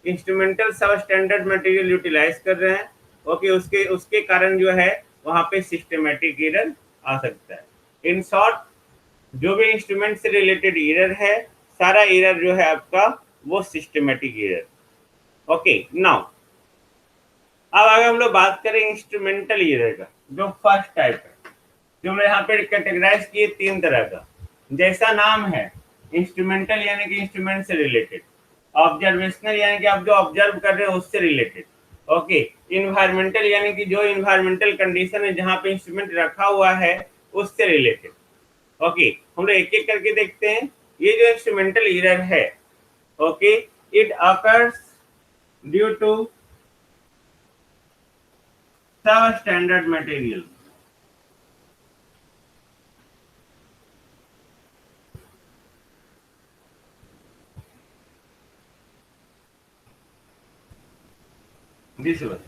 A: इंस्ट्रूमेंटल सब स्टैंडर्ड मटेरियल यूटिलाइज कर रहे हैं, ओके, उसके उसके कारण जो है वहां पे सिस्टमेटिक एरर आ सकता है। इन शॉर्ट, जो भी इंस्ट्रूमेंट से रिलेटेड एरर है, सारा एरर जो है आपका वो सिस्टमेटिक एरर। ओके, नाउ अब अगर हम लोग बात करें इंस्ट्रूमेंटल एरर का, जो फर्स्ट टाइप है, जो मैं यहाँ पे कैटेगराइज किए तीन तरह का, जैसा नाम है, इंस्ट्रूमेंटल यानी कि इंस्ट्रूमेंट से रिलेटेड, ऑब्जर्वेशनल यानी कि आप जो ऑब्जर्व कर रहे हैं उससे रिलेटेड, ओके, इन्वायरमेंटल यानी कि जो इन्वायरमेंटल कंडीशन है जहाँ पे इंस्ट्रूमेंट रखा हुआ है उससे रिलेटेड। ओके, हम लोग एक एक करके देखते हैं। ये जो इंस्ट्रूमेंटल एरर है, okay, it occurs due to substandard material, this one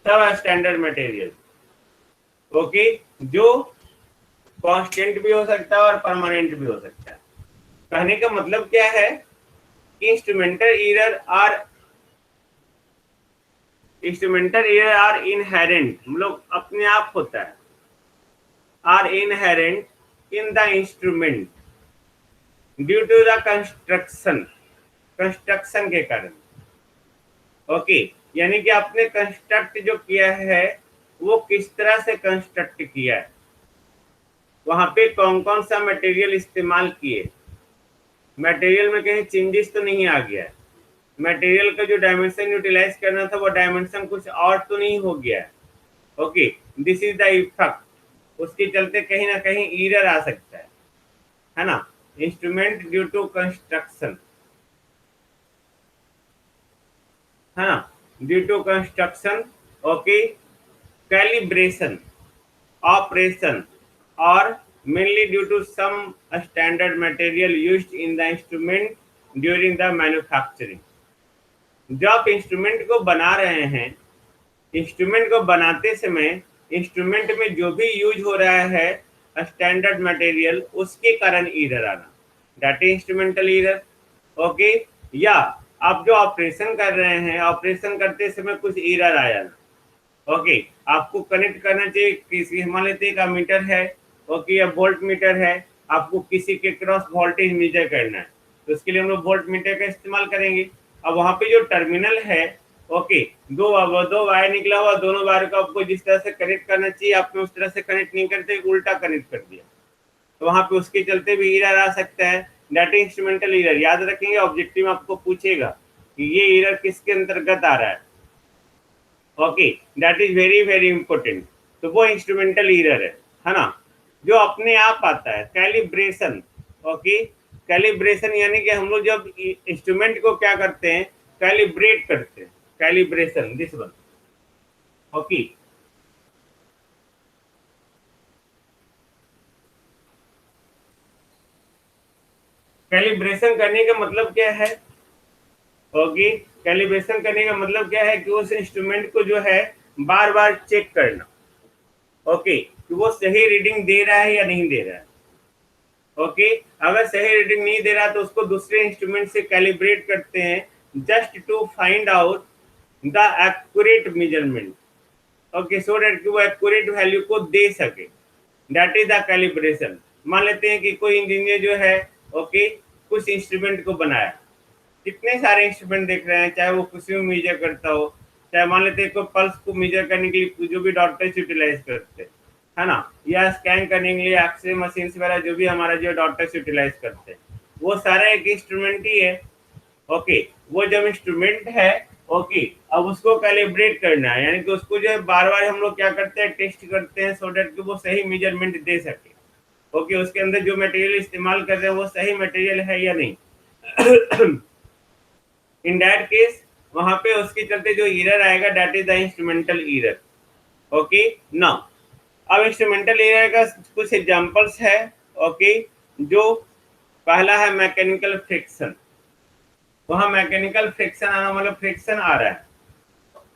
A: substandard material, okay, जो कांस्टेंट भी हो सकता है और परमानेंट भी हो सकता है। कहने का मतलब क्या है कि इंस्ट्रूमेंटल एरर आर इनहेरेंट, मतलब अपने आप होता है, are inherent in the instrument due to the construction के कारण। ओके, यानी कि आपने कंस्ट्रक्ट जो किया है वो किस तरह से कंस्ट्रक्ट किया है, वहां पे कौन कौन सा मटेरियल इस्तेमाल किए, मटेरियल में कहीं चेंजेस तो नहीं आ गया है, मटेरियल का जो डायमेंशन यूटिलाइज करना था वो डायमेंशन कुछ और तो नहीं हो गया है। Okay, this is the effect, उसके चलते कहीं ना कहीं एरर आ सकता है ना। इंस्ट्रूमेंट ड्यू टू कंस्ट्रक्शन, है ना, due to construction. Okay, calibration operation और mainly due to some standard material used in the instrument during the manufacturing। जो आप इंस्ट्रूमेंट को बना रहे हैं, इंस्ट्रूमेंट को बनाते समय इंस्ट्रूमेंट में जो भी यूज हो रहा है स्टैंडर्ड मटेरियल, उसके कारण एरर आना, that is instrumental error. Okay, या आप जो ऑपरेशन कर रहे हैं, ऑपरेशन करते समय कुछ एरर आया ना। ओके, आपको कनेक्ट करना चाहिए किसी, मान लेते एक मीटर है, ओके, या वोल्ट मीटर है, आपको किसी के क्रॉस वोल्टेज मेजर करना है, तो उसके लिए हम लोग वोल्ट मीटर का इस्तेमाल करेंगे। अब वहां पे जो टर्मिनल है, ओके, दो वायर निकला हुआ, दोनों वायर को आपको जिस तरह से कनेक्ट करना चाहिए आपने उस तरह से कनेक्ट नहीं करते, उल्टा कनेक्ट कर दिया, तो वहां पे उसके चलते भी एरर आ सकता है, दैट इंस्ट्रूमेंटल एरर। याद रखेंगे, ऑब्जेक्टिव आपको पूछेगा कि ये एरर किसके अंतर्गत आ रहा है। Okay, that is very very important. तो वो इंस्ट्रूमेंटल एरर है ना, जो अपने आप आता है। कैलिब्रेशन, ओके, कैलिब्रेशन यानी कि हम लोग जब इंस्ट्रूमेंट को क्या करते हैं, कैलिब्रेट करते हैं, calibration this one. Okay, calibration करने का मतलब क्या है, ओके, कैलिब्रेशन करने का मतलब क्या है कि उस इंस्ट्रूमेंट को जो है बार बार चेक करना, ओके, कि वो सही रीडिंग दे रहा है या नहीं दे रहा है। ओके, अगर सही रीडिंग नहीं दे रहा तो उसको दूसरे इंस्ट्रूमेंट से कैलिब्रेट करते हैं just to find out the accurate measurement. Okay, so that कि वो एक्यूरेट वैल्यू को दे सके, दैट इज द कैलिब्रेशन। मान लेते हैं कि कोई इंजीनियर जो है, ओके, कुछ इंस्ट्रूमेंट को बनाया, कितने सारे इंस्ट्रूमेंट देख रहे हैं, चाहे वो किसी में मेजर करता हो, चाहे मान लेते हैं कोई पल्स को मेजर करने के लिए जो भी डॉक्टर्स यूटिलाइज करते हैं, है ना, या स्कैन करने के लिए एक्सरे मशीन वगैरह जो भी हमारा जो डॉक्टर्स यूटिलाइज करते हैं, वो सारा एक इंस्ट्रूमेंट ही है। ओके, वो जब इंस्ट्रूमेंट है, ओके, अब उसको कैलिब्रेट करना है, यानी कि उसको जो है बार बार हम लोग क्या करते हैं, टेस्ट करते हैं, सो दैट कि वो सही मेजरमेंट दे सके। ओके, उसके अंदर जो मटेरियल इस्तेमाल कर रहे हैं वो सही मटेरियल है या नहीं। इन दैट केस वहां पे उसके चलते जो एरर आएगा, that is the instrumental error. Okay, now अब इंस्ट्रूमेंटल एरर का कुछ एग्जांपल्स है। ओके, जो पहला है मैकेनिकल फ्रिक्शन। वहां मैकेनिकल फ्रिक्शन आना मतलब फ्रिक्शन आ रहा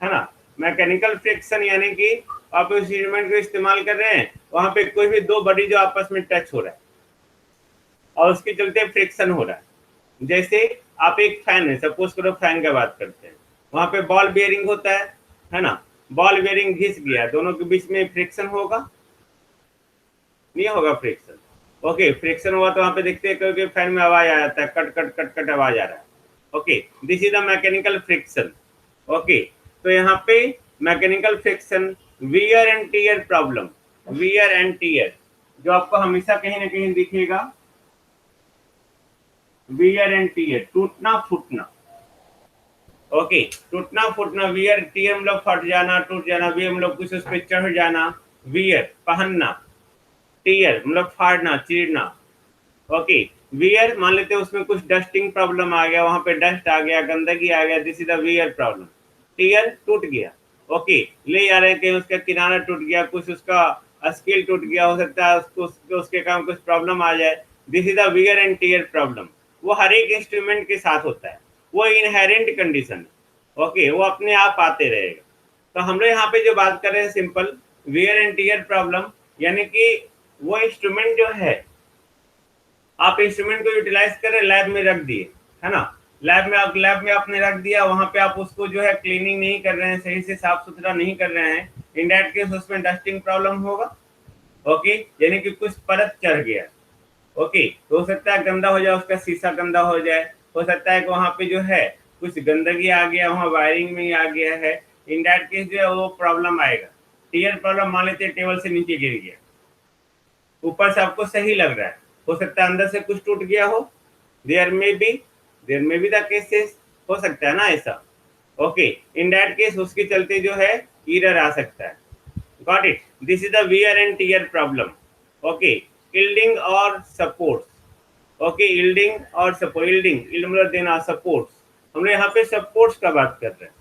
A: है ना। मैकेनिकल फ्रिक्शन यानी कि आप उस इंस्ट्रूमेंट को इस्तेमाल कर रहे हैं, वहां पे कोई भी दो बॉडी जो आपस में टच हो रहा है और उसके चलते फ्रिक्शन हो रहा है। जैसे आप एक फैन है, सपोज करो फैन की बात करते हैं, वहां पे बॉल बेयरिंग होता है ना, बॉल बेयरिंग घिस गया, दोनों के बीच में फ्रिक्शन होगा, नहीं होगा फ्रिक्शन। ओके, फ्रिक्शन हुआ तो वहां पे देखते हैं क्योंकि फैन में आवाज आ जाता है, कट कट कट कट आवाज आ रहा है। Okay, this is the mechanical friction. Okay, तो यहाँ पे mechanical friction, wear and tear problem, wear and tear जो आपको हमेशा कहीं ना कहीं दिखेगा, वियर एंड टीयर, टूटना फूटना। ओके, टूटना फूटना, वियर, टीयर मतलब फट जाना, टूट जाना, वियर मतलब कुछ उस पर चढ़ जाना, वियर पहनना, टीयर मतलब फाड़ना, चीरना। ओके, वियर मान लेते हैं उसमें कुछ डस्टिंग प्रॉब्लम आ गया, वहां पे डस्ट आ गया, गंदगी आ गया, this is the wear problem. Tear टूट गया, ओके, ले जा रहे थे, उसका किनारा टूट गया, कुछ उसका स्केल टूट गया, हो सकता है उसके काम कुछ प्रॉब्लम आ जाए, this is the wear and tear problem. वो हर एक इंस्ट्रूमेंट के साथ होता है, वो इनहेरेंट कंडीशन है। ओके, वो अपने आप आते रहेगा। तो हम लोग यहाँ पे जो बात कर रहे हैं simple wear and tear problem, यानी कि वो इंस्ट्रूमेंट जो है, आप इंस्ट्रूमेंट को यूटिलाइज कर रहे, लैब में रख दिए, है ना, लैब में आपने रख दिया, वहां पे आप उसको जो है क्लीनिंग नहीं कर रहे हैं, सही से साफ सुथरा नहीं कर रहे हैं, इन दैट केस उसमें डस्टिंग प्रॉब्लम होगा। ओके, यानी कि कुछ परत चढ़ गया। ओके, तो हो सकता है गंदा हो जाए, उसका शीशा गंदा हो जाए, हो सकता है कि वहां पे जो है कुछ गंदगी आ गया, वहां वायरिंग में ही आ गया है, इन दैट केस जो है वो प्रॉब्लम आएगा। टीयर प्रॉब्लम मान लेते हैं टेबल से नीचे गिर गया, ऊपर से आपको सही लग रहा है, हो सकता है अंदर से कुछ टूट गया हो, देयर में बी देयर में बी द केसेस, हो सकता है ना ऐसा। ओके, इन दैट केस उसके चलते जो है एरर आ सकता है। Got it, this is the wear and tear problem. Okay, yielding और सपोर्ट्स। ओके, यील्डिंग और सपोर्ट, यील्डिंग मतलब देना, सपोर्ट्स, हम लोग यहाँ पे सपोर्ट्स का बात कर रहे हैं।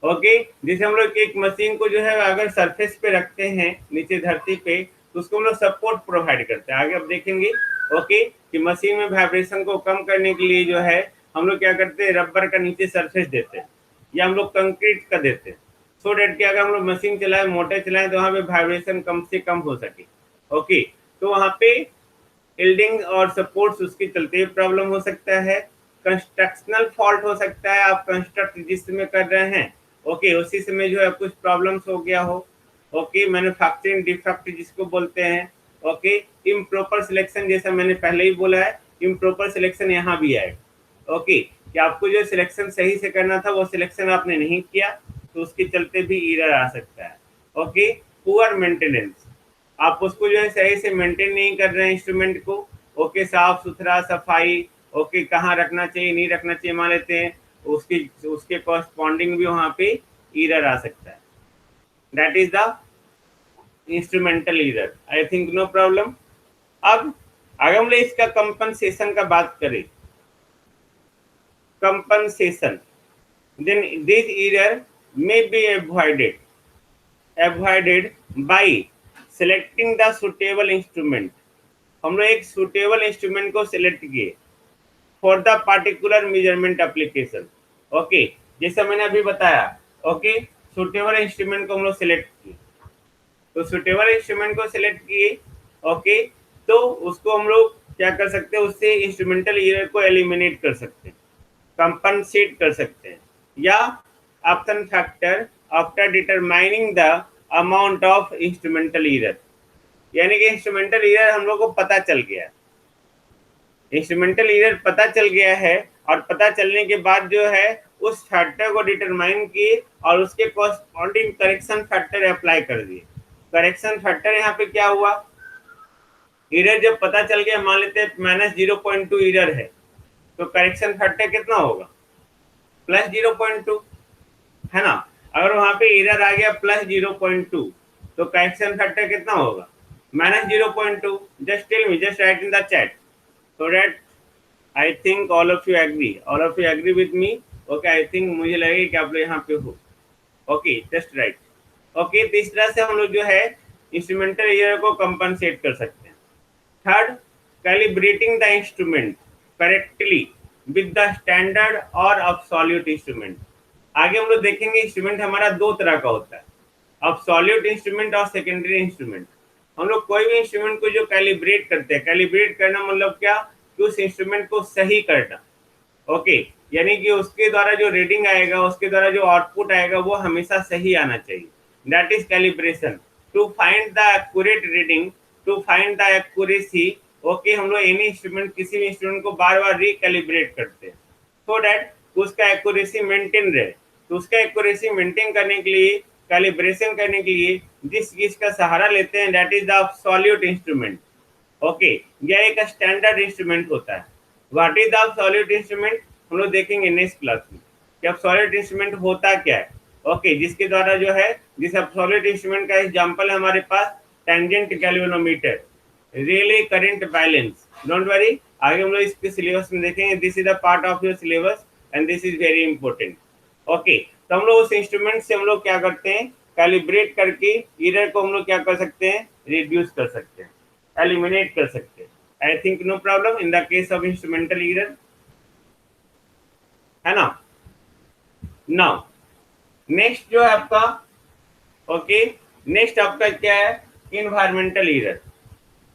A: ओके, जैसे हम लोग एक मशीन को जो है अगर सरफेस पे रखते हैं नीचे धरती पे, तो उसको हम लोग सपोर्ट प्रोवाइड करते हैं, आगे आप देखेंगे। ओके, कि मशीन में वाइब्रेशन को कम करने के लिए जो है हम लोग क्या करते हैं, रबर का नीचे सरफेस देते हैं, या हम लोग कंक्रीट का देते हैं, सो डेट कि अगर हम लोग मशीन चलाएं, मोटर चलाएं, तो वहाँ पे वाइब्रेशन कम से कम हो सके। ओके, तो वहाँ पे यील्डिंग और सपोर्ट्स उसके चलते प्रॉब्लम हो सकता है। कंस्ट्रक्शनल फॉल्ट हो सकता है, आप कंस्ट्रक्ट जिस समय कर रहे हैं, ओके, उसी समय जो है कुछ प्रॉब्लम्स हो गया हो। ओके, मैन्युफैक्चरिंग डिफेक्ट जिसको बोलते हैं। ओके, इम्प्रॉपर सिलेक्शन, जैसा मैंने पहले ही बोला है, इम्प्रॉपर सिलेक्शन यहाँ भी आएगा। ओके, कि आपको जो सिलेक्शन सही से करना था वो सिलेक्शन आपने नहीं किया, तो उसके चलते भी एरर आ सकता है। ओके, पुअर मेंटेनेंस, आप उसको जो है सही से मेंटेन नहीं कर रहे हैं इंस्ट्रूमेंट को। ओके, साफ सुथरा, सफाई, ओके, कहाँ रखना चाहिए नहीं रखना चाहिए मान लेते हैं, उसकी उसके कॉरस्पॉन्डिंग भी वहाँ पे एरर आ सकता है। That is the instrumental error, I think no problem. अब अगर हम लोग इसका कंपनसेशन का बात करें, compensation, then this error may be avoided by selecting the suitable instrument। हम लोग एक सुटेबल इंस्ट्रूमेंट को सिलेक्ट किए for the particular measurement application. Okay, जैसा मैंने अभी बताया, ओके, सुटेबल इंस्ट्रूमेंट को हम लोग सिलेक्ट किए, तो सुटेबल इंस्ट्रूमेंट को सिलेक्ट किए, ओके, तो उसको हम लोग क्या कर सकते हैं, उससे इंस्ट्रूमेंटल एरर को एलिमिनेट कर सकते हैं, कंपनसेट कर सकते हैं, या option factor after determining the amount of instrumental error, यानी कि इंस्ट्रूमेंटल एरर हम लोग को पता चल गया, इंस्ट्रूमेंटल एरर पता चल गया है, और पता चलने के बाद जो है उस फैक्टर को डिटरमाइन किए और उसके कॉरस्पॉन्डिंग करेक्शन फैक्टर अप्लाई कर दिए। करेक्शन फैक्टर यहाँ पे क्या हुआ, एरर जब पता चल गया, मान लेते हैं -0.2 एरर है, तो करेक्शन फैक्टर कितना होगा, +0.2, है ना। अगर वहां पे एरर आ गया +0.2, तो करेक्शन फैक्टर कितना होगा, -0.2। Just tell me, just write in the chat, so that I think all of you agree with me। okay, I think मुझे लगे कि आप लोग यहाँ पे हो। Okay, just right. ओके, तो इस तरह से हम लोग जो है इंस्ट्रूमेंटल एरर को कंपनसेट कर सकते हैं। Third, calibrating the instrument correctly with the standard और अब्सोल्यूट इंस्ट्रूमेंट। आगे हम लोग देखेंगे इंस्ट्रूमेंट हमारा दो तरह का होता है, अब्सोल्यूट इंस्ट्रूमेंट और सेकेंडरी इंस्ट्रूमेंट। हम लोग कोई भी इंस्ट्रूमेंट को जो कैलिब्रेट करते हैं, कैलिब्रेट करना मतलब क्या, कि उस इंस्ट्रूमेंट को सही करना। ओके, यानी कि उसके द्वारा जो रीडिंग आएगा, उसके द्वारा जो आउटपुट आएगा, वो हमेशा सही आना चाहिए, that is calibration. To find the accurate reading, to find the accuracy. Okay, हम लोग एनी इंस्ट्रूमेंट, किसी भी इंस्ट्रूमेंट को बार बार रिकैलिब्रेट करते हैं, सो दैट उसका एक्यूरेसी मेंटेन रहे। तो उसका एक्यूरेसी मेंटेन करने के लिए, कैलिब्रेशन करने के लिए जिस चीज का सहारा लेते हैं, that is the absolute instrument. Okay, यह एक स्टैंडर्ड इंस्ट्रूमेंट होता है। What is the absolute instrument, हम लोग देखेंगे नेक्स्ट क्लास में कि एब्सोल्यूट इंस्ट्रूमेंट होता क्या है। ओके, जिसके द्वारा जो है, जिस एब्सोल्यूट इंस्ट्रूमेंट का एग्जांपल है हमारे पास tangent galvanometer, relay current balance. Don't worry, आगे हम लोग इसके सिलेबस में देखेंगे, this is the part of your syllabus and this is very important. Okay, तो हम लोग उस इंस्ट्रूमेंट से हम लोग क्या करते हैं, कैलिब्रेट करके एरर को हम लोग क्या कर सकते हैं, रिड्यूस कर सकते हैं, एलिमिनेट कर सकते हैं। I think no problem in the case of instrumental error, है ना। नाउ नेक्स्ट जो है आपका, ओके, नेक्स्ट आपका क्या है, environmental error.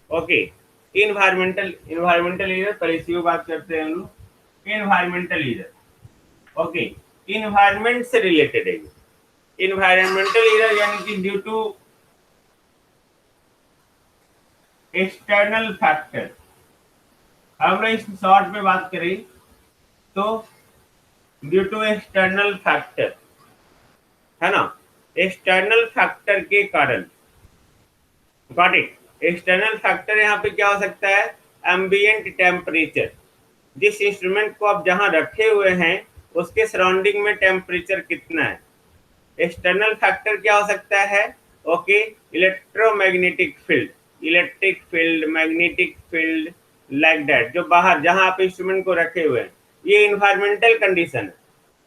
A: Okay, environmental error, पहले इसी को बात करते हैं हम लोग। इन्वायरमेंटल ईरर, ओके, इन्वायरमेंट से रिलेटेड है। इन्वायरमेंटल ईरर यानी कि ड्यू टू एक्सटर्नल फैक्टर। हम लोग इस शॉर्ट में बात करें तो ड्यू टू एक्सटर्नल फैक्टर, है ना, एक्सटर्नल फैक्टर के कारण। Got it. एक्सटर्नल फैक्टर यहाँ पे क्या हो सकता है? एम्बिएंट टेम्परेचर, जिस इंस्ट्रूमेंट को आप जहां रखे हुए हैं उसके सराउंडिंग में टेम्परेचर कितना है। एक्सटर्नल फैक्टर क्या हो सकता है? Okay, electromagnetic field, electric field, magnetic field, like that, जो बाहर जहां आप इंस्ट्रूमेंट को रखे हुए हैं। ये इन्वायरमेंटल कंडीशन है।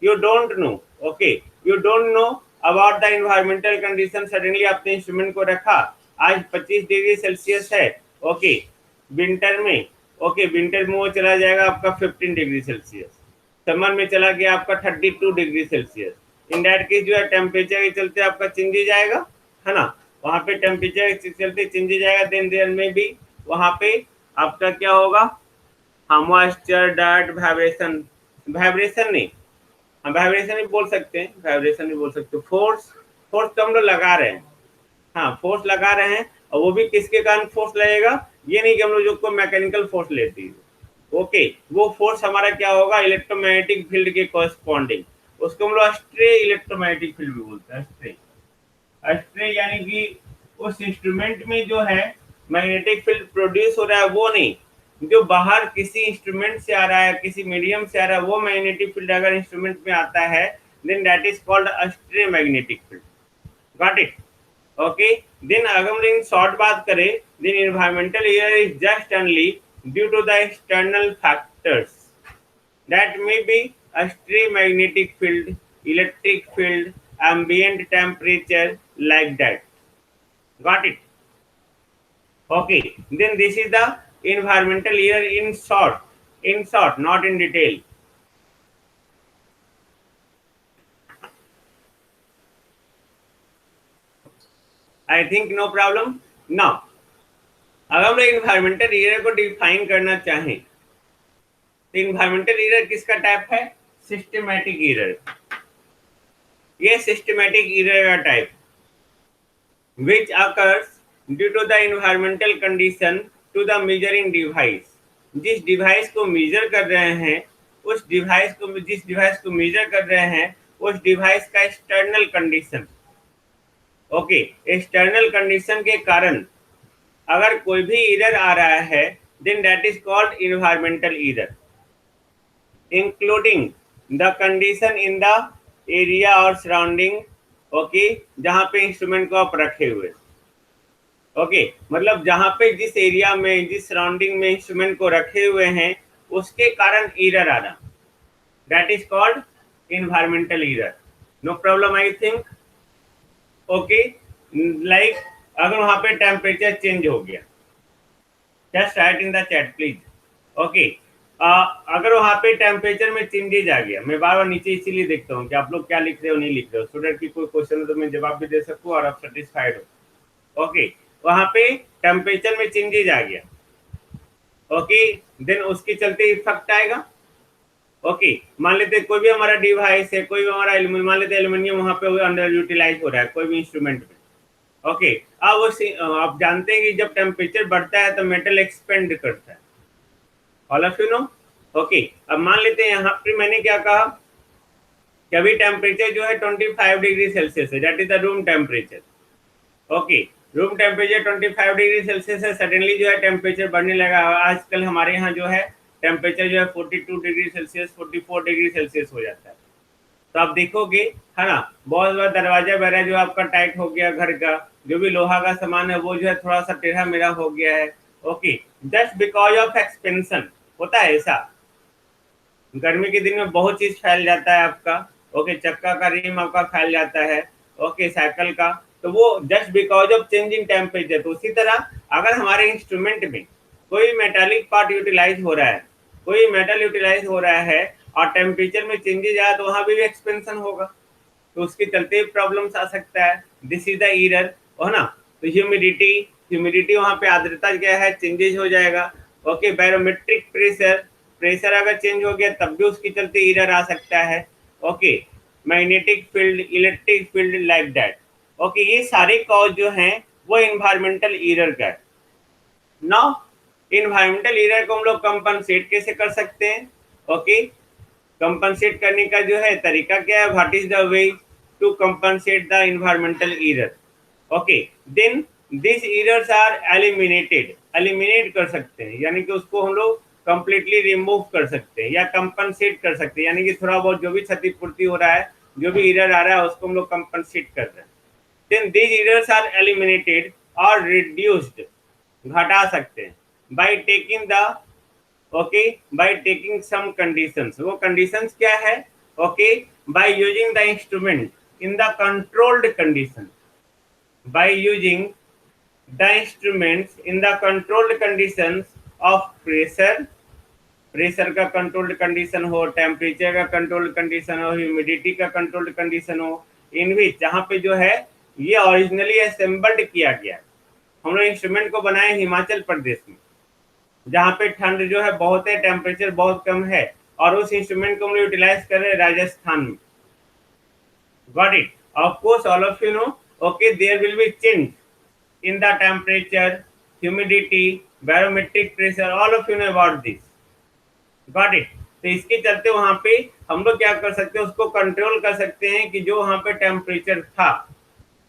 A: You don't know, okay, you don't know about the environmental condition. Suddenly आपने इंस्ट्रूमेंट को रखा, आज 25 डिग्री सेल्सियस है, ओके, विंटर में, ओके, विंटर में वो चला जाएगा आपका 15 डिग्री सेल्सियस, समर में चला गया आपका 32 degree Celsius. In that case जो है टेम्परेचर के चलते आपका चेंज जाएगा, है ना, वहां पे टेम्परेचर के चलते चेंज जाएगा। देन देयर में भी वहां पे आपका क्या होगा? हाँ, मॉइस्चर, डर्ट, वाइब्रेशन, वाइब्रेशन नहीं, हाँ वाइब्रेशन भी बोल सकते हैं, वाइब्रेशन भी बोल सकते हैं। फोर्स, फोर्स तो हम लोग लगा रहे हैं, हाँ फोर्स लगा रहे हैं, और वो भी किसके कारण फोर्स लगेगा? ये नहीं कि हम लोग जो को मैकेनिकल फोर्स लेती है, ओके, वो फोर्स हमारा क्या होगा? इलेक्ट्रोमैग्नेटिक फील्ड के कॉरेस्पॉन्डिंग, उसको हम लोग स्ट्रे इलेक्ट्रोमैग्नेटिक फील्ड भी बोलते हैं। स्ट्रे, स्ट्रे यानी कि उस इंस्ट्रूमेंट में जो है मैग्नेटिक फील्ड प्रोड्यूस हो रहा है वो नहीं, जो बाहर किसी इंस्ट्रूमेंट से आ रहा है, किसी मीडियम से आ रहा है, वो मैग्नेटिक फील्ड अगर इंस्ट्रूमेंट में आता है, then that is called stray magnetic field. Got it. Okay, then अगर हम इन शॉर्ट बात करें, then environmental air is just only due to the external factors that may be a stray magnetic field, electric field, ambient temperature, like that. Got it? Okay, then this is the environmental year in short, not in detail. I think no problem. Now, अगर हम लोग environmental year को define करना चाहें तो environmental year किसका type है? Systematic year. ये सिस्टमैटिक ईयर का type which occurs due to the environmental condition to the measuring device। जिस डिवाइस को मेजर कर रहे हैं, उस डिवाइस को, जिस डिवाइस को मेजर कर रहे हैं, उस डिवाइस का external condition, okay, external condition के कारण अगर कोई भी एरर आ रहा है, then that is called environmental error, including the condition in the area और सराउंडिंग, ओके, जहां पे इंस्ट्रूमेंट को आप रखे हुए, ओके, मतलब जहां पे जिस एरिया में, जिस सराउंडिंग में इंस्ट्रूमेंट को रखे हुए हैं, उसके कारण एरर आना, that is called environmental error. No problem I think. Okay, like अगर वहां पे टेम्परेचर चेंज हो गया, just write in the chat please. Okay, अगर वहां पे टेम्परेचर में चेंजेज आ गया, मैं बार बार नीचे इसीलिए देखता हूँ कि आप लोग क्या लिख रहे हो, नहीं लिख रहे हो, स्टूडेंट की कोई क्वेश्चन हो तो मैं जवाब भी दे सकूँ और आप सेटिस्फाइड हो। ओके, वहां पे टेम्परेचर में चेंजेज आ गया, ओके, देन उसके चलते इफेक्ट आएगा। ओके, मान लेते कोई भी हमारा डिवाइस है, कोई भी हमारा मान लेते एल्यूमिनियम वहां पे अंडर यूटिलाइज हो रहा है कोई भी इंस्ट्रूमेंट में। ओके, अब वो आप जानते हैं कि जब टेम्परेचर बढ़ता है तो मेटल एक्सपेंड करता है, all of you know. Okay, अब मान लेते हैं यहाँ पे मैंने क्या कहा कि अभी टेम्परेचर जो है 25 डिग्री सेल्सियस है, that is the room temperature. Okay, room temperature 25 degree Celsius है, सडनली जो है टेम्परेचर बढ़ने लगा। आजकल हमारे यहाँ जो है टेम्परेचर जो है 42 डिग्री सेल्सियस, 44 डिग्री सेल्सियस हो जाता है। तो आप देखोगे, है ना, बहुत बड़ा दरवाजा वगैरह जो आपका टाइट हो गया, घर का जो भी लोहा का सामान है वो जो है थोड़ा सा टेढ़ा मेढ़ा हो गया है। Okay, just because of expansion होता है ऐसा। गर्मी के दिन में बहुत चीज फैल जाता है आपका, ओके, चक्का का रिम आपका फैल जाता है, ओके, साइकिल का, तो वो just because of change in temperature. तो उसी तरह अगर हमारे इंस्ट्रूमेंट में कोई मेटालिक पार्ट यूटिलाइज हो रहा है, कोई मेटल यूटिलाइज हो रहा है और टेम्परेचर में चेंजेज आया, तो वहां भी एक्सपेंशन होगा, तो उसके चलते प्रॉब्लम्स आ सकता है। दिस इज द एरर, है ना। तो ह्यूमिडिटी वहां पे आर्द्रता क्या है, चेंजेस हो जाएगा। ओके, बैरोमेट्रिक प्रेशर अगर चेंज हो गया तब भी उसके चलते एरर आ सकता है। Okay, magnetic field, electric field, like that. Okay, ये सारे कॉज जो हैं वो इन्वायरमेंटल एरर का। नाउ इन्वायरमेंटल एरर को हम लोग कंपनसेट कैसे कर सकते हैं? ओके, कंपनसेट करने का जो है तरीका क्या है, what is the way to compensate the environmental error? Okay, then this errors are eliminate कर सकते हैं, यानी कि उसको हम लोग कंप्लीटली रिमूव कर सकते हैं या कंपनसेट कर सकते हैं, यानी कि थोड़ा बहुत जो भी क्षतिपूर्ति हो रहा है, जो भी एरर आ रहा है उसको हम लोग कंपनसेट कर रहे हैं। Then these errors are eliminated or reduced, घटा सकते हैं by taking the, okay, by taking some conditions। वो conditions क्या है? okay, by using the instrument in the controlled condition, by using the instruments in the controlled conditions of pressure का controlled condition हो, temperature का controlled condition हो, humidity का controlled condition हो, इन विच जहाँ पे जो है ये ओरिजिनली असेंबल्ड किया गया। हम लोग इंस्ट्रूमेंट को बनाए हिमाचल प्रदेश में, जहाँ पे ठंड जो है बहुत है, टेम्परेचर बहुत कम है, और उस इंस्ट्रूमेंट को हम लोग यूटिलाइज कर रहे हैं राजस्थान में। Got it? Of course all of you know, okay, there will be change in the temperature, humidity, barometric pressure, all of you know about this। Got it? तो इसके चलते वहां पे हम लोग क्या कर सकते हैं, उसको कंट्रोल कर सकते हैं कि जो वहां पे टेम्परेचर था,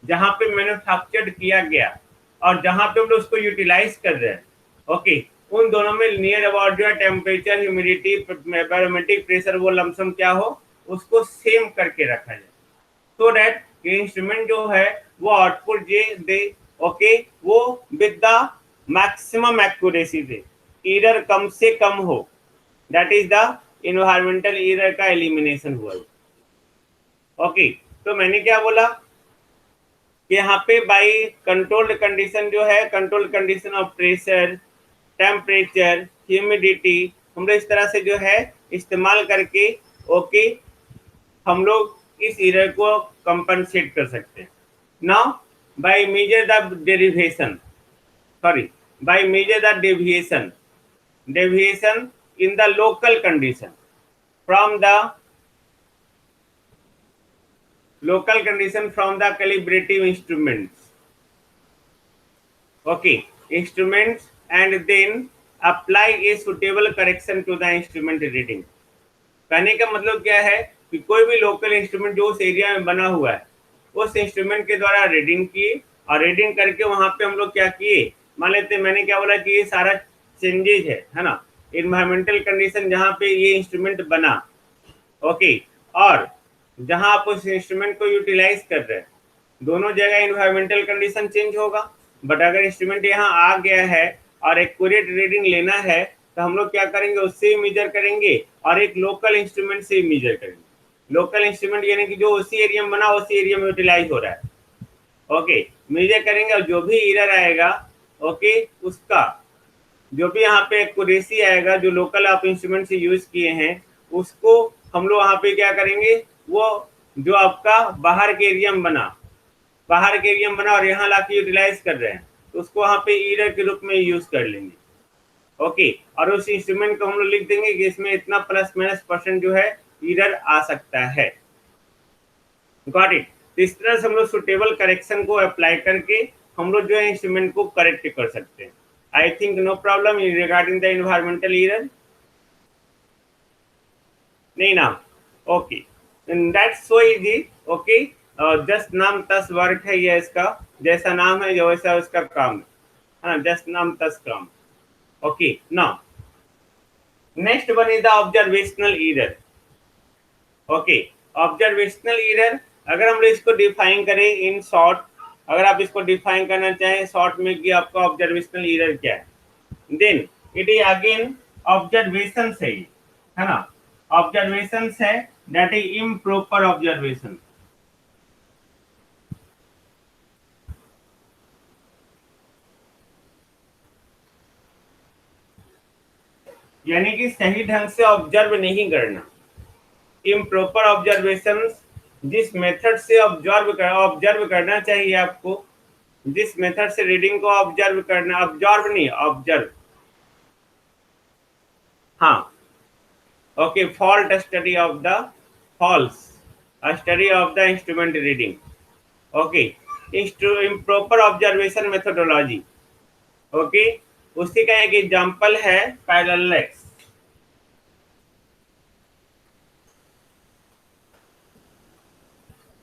A: जहां पे मैन्युफैक्चर्ड किया गया, और जहां पे हम लोग उसको यूटिलाइज कर रहे हैं, ओके, उन दोनों में नियर अबाउट जो है टेम्परेचर, ह्यूमिडिटी, बैरोमेट्रिक प्रेशर, वो लमसम क्या हो, उसको सेम करके रखा जाए, सो दैट ये इंस्ट्रूमेंट जो है वो आउटपुट दे। ओके, वो विद द मैक्सिमम एक्यूरेसी दे, एरर कम से कम हो, that is the environmental error का एलिमिनेशन हुआ। ओके, तो मैंने क्या बोला कि यहाँ पे बाई कंट्रोल्ड कंडीशन जो है, controlled condition of pressure, temperature, humidity, हम लोग इस तरह से जो है इस्तेमाल करके, ओके, हम लोग इस एरर को कंपनसेट कर सकते हैं। Now by measure the derivation, sorry, by measure the deviation in the local condition from the calibrative instruments, okay, instruments, and then apply a suitable correction to the instrument reading। कहने का मतलब क्या है कि कोई भी लोकल इंस्ट्रूमेंट जो उस एरिया में बना हुआ है, उस इंस्ट्रूमेंट के द्वारा रीडिंग की, और रीडिंग करके वहां पे हम लोग क्या किए, मान लेते मैंने क्या बोला कि ये सारा चेंजेज है ना, इन्वायरमेंटल कंडीशन जहाँ पे ये इंस्ट्रूमेंट बना, ओके, और जहां आप उस इंस्ट्रूमेंट को यूटिलाइज कर रहे हैं, दोनों जगह इन्वायरमेंटल कंडीशन चेंज होगा। बट अगर इंस्ट्रूमेंट यहाँ आ गया है और एक्यूरेट रीडिंग लेना है, तो हम लोग क्या करेंगे, उससे मेजर करेंगे, और एक लोकल इंस्ट्रूमेंट से मेजर करेंगे। लोकल इंस्ट्रूमेंट यानी कि जो उसी एरिया में बना, उसी एरिया में यूटिलाइज हो रहा है, ओके, मेजर करेंगे, और जो भी एरर आएगा, ओके, उसका जो भी यहाँ पे एक्यूरेसी आएगा, जो लोकल आप इंस्ट्रूमेंट से यूज किए हैं, उसको हम लोग वहाँ पे क्या करेंगे, वो जो आपका बाहर के एरिया में बना और यहाँ लाके यूटिलाइज कर रहे हैं, तो उसको वहाँ पे एरर के रूप में यूज कर लेंगे, ओके, और उस इंस्ट्रूमेंट को हम लोग लिख देंगे कि इसमें इतना प्लस माइनस % जो है एरर आ सकता है। Got it? तो इस तरह से हम लोग सुटेबल करेक्शन को अप्लाई करके हम लोग जो है इंस्ट्रूमेंट को करेक्ट कर सकते हैं। I think no problem regarding the environmental error, नहीं ना? Okay, that's so easy. Okay, just नाम तस वर्क है ये, इसका जैसा नाम है वैसा उसका काम है, जस्ट नाम तस काम। Okay, now next one is the observational error. Okay, observational error अगर हम लोग इसको डिफाइन करें इन शॉर्ट, अगर आप इसको डिफाइन करना चाहें शॉर्ट में कि आपका ऑब्जर्वेशनल एरर क्या है, then it is again observation है ना, ऑब्जर्वेशन है, दैट इज इम्प्रॉपर ऑब्जर्वेशन। यानी कि सही ढंग से ऑब्जर्व नहीं करना। इम्प्रॉपर ऑब्जर्वेशन जिस मेथड से ऑब्जर्व करना चाहिए आपको, जिस मेथड से रीडिंग को ऑब्जर्व करना, ऑब्जर्व नहीं, ऑब्जर्व, हाँ, okay, fault study of the false study of the instrument reading, okay, improper observation methodology, okay, उसी का एक एग्जांपल है पैरेललेक्स।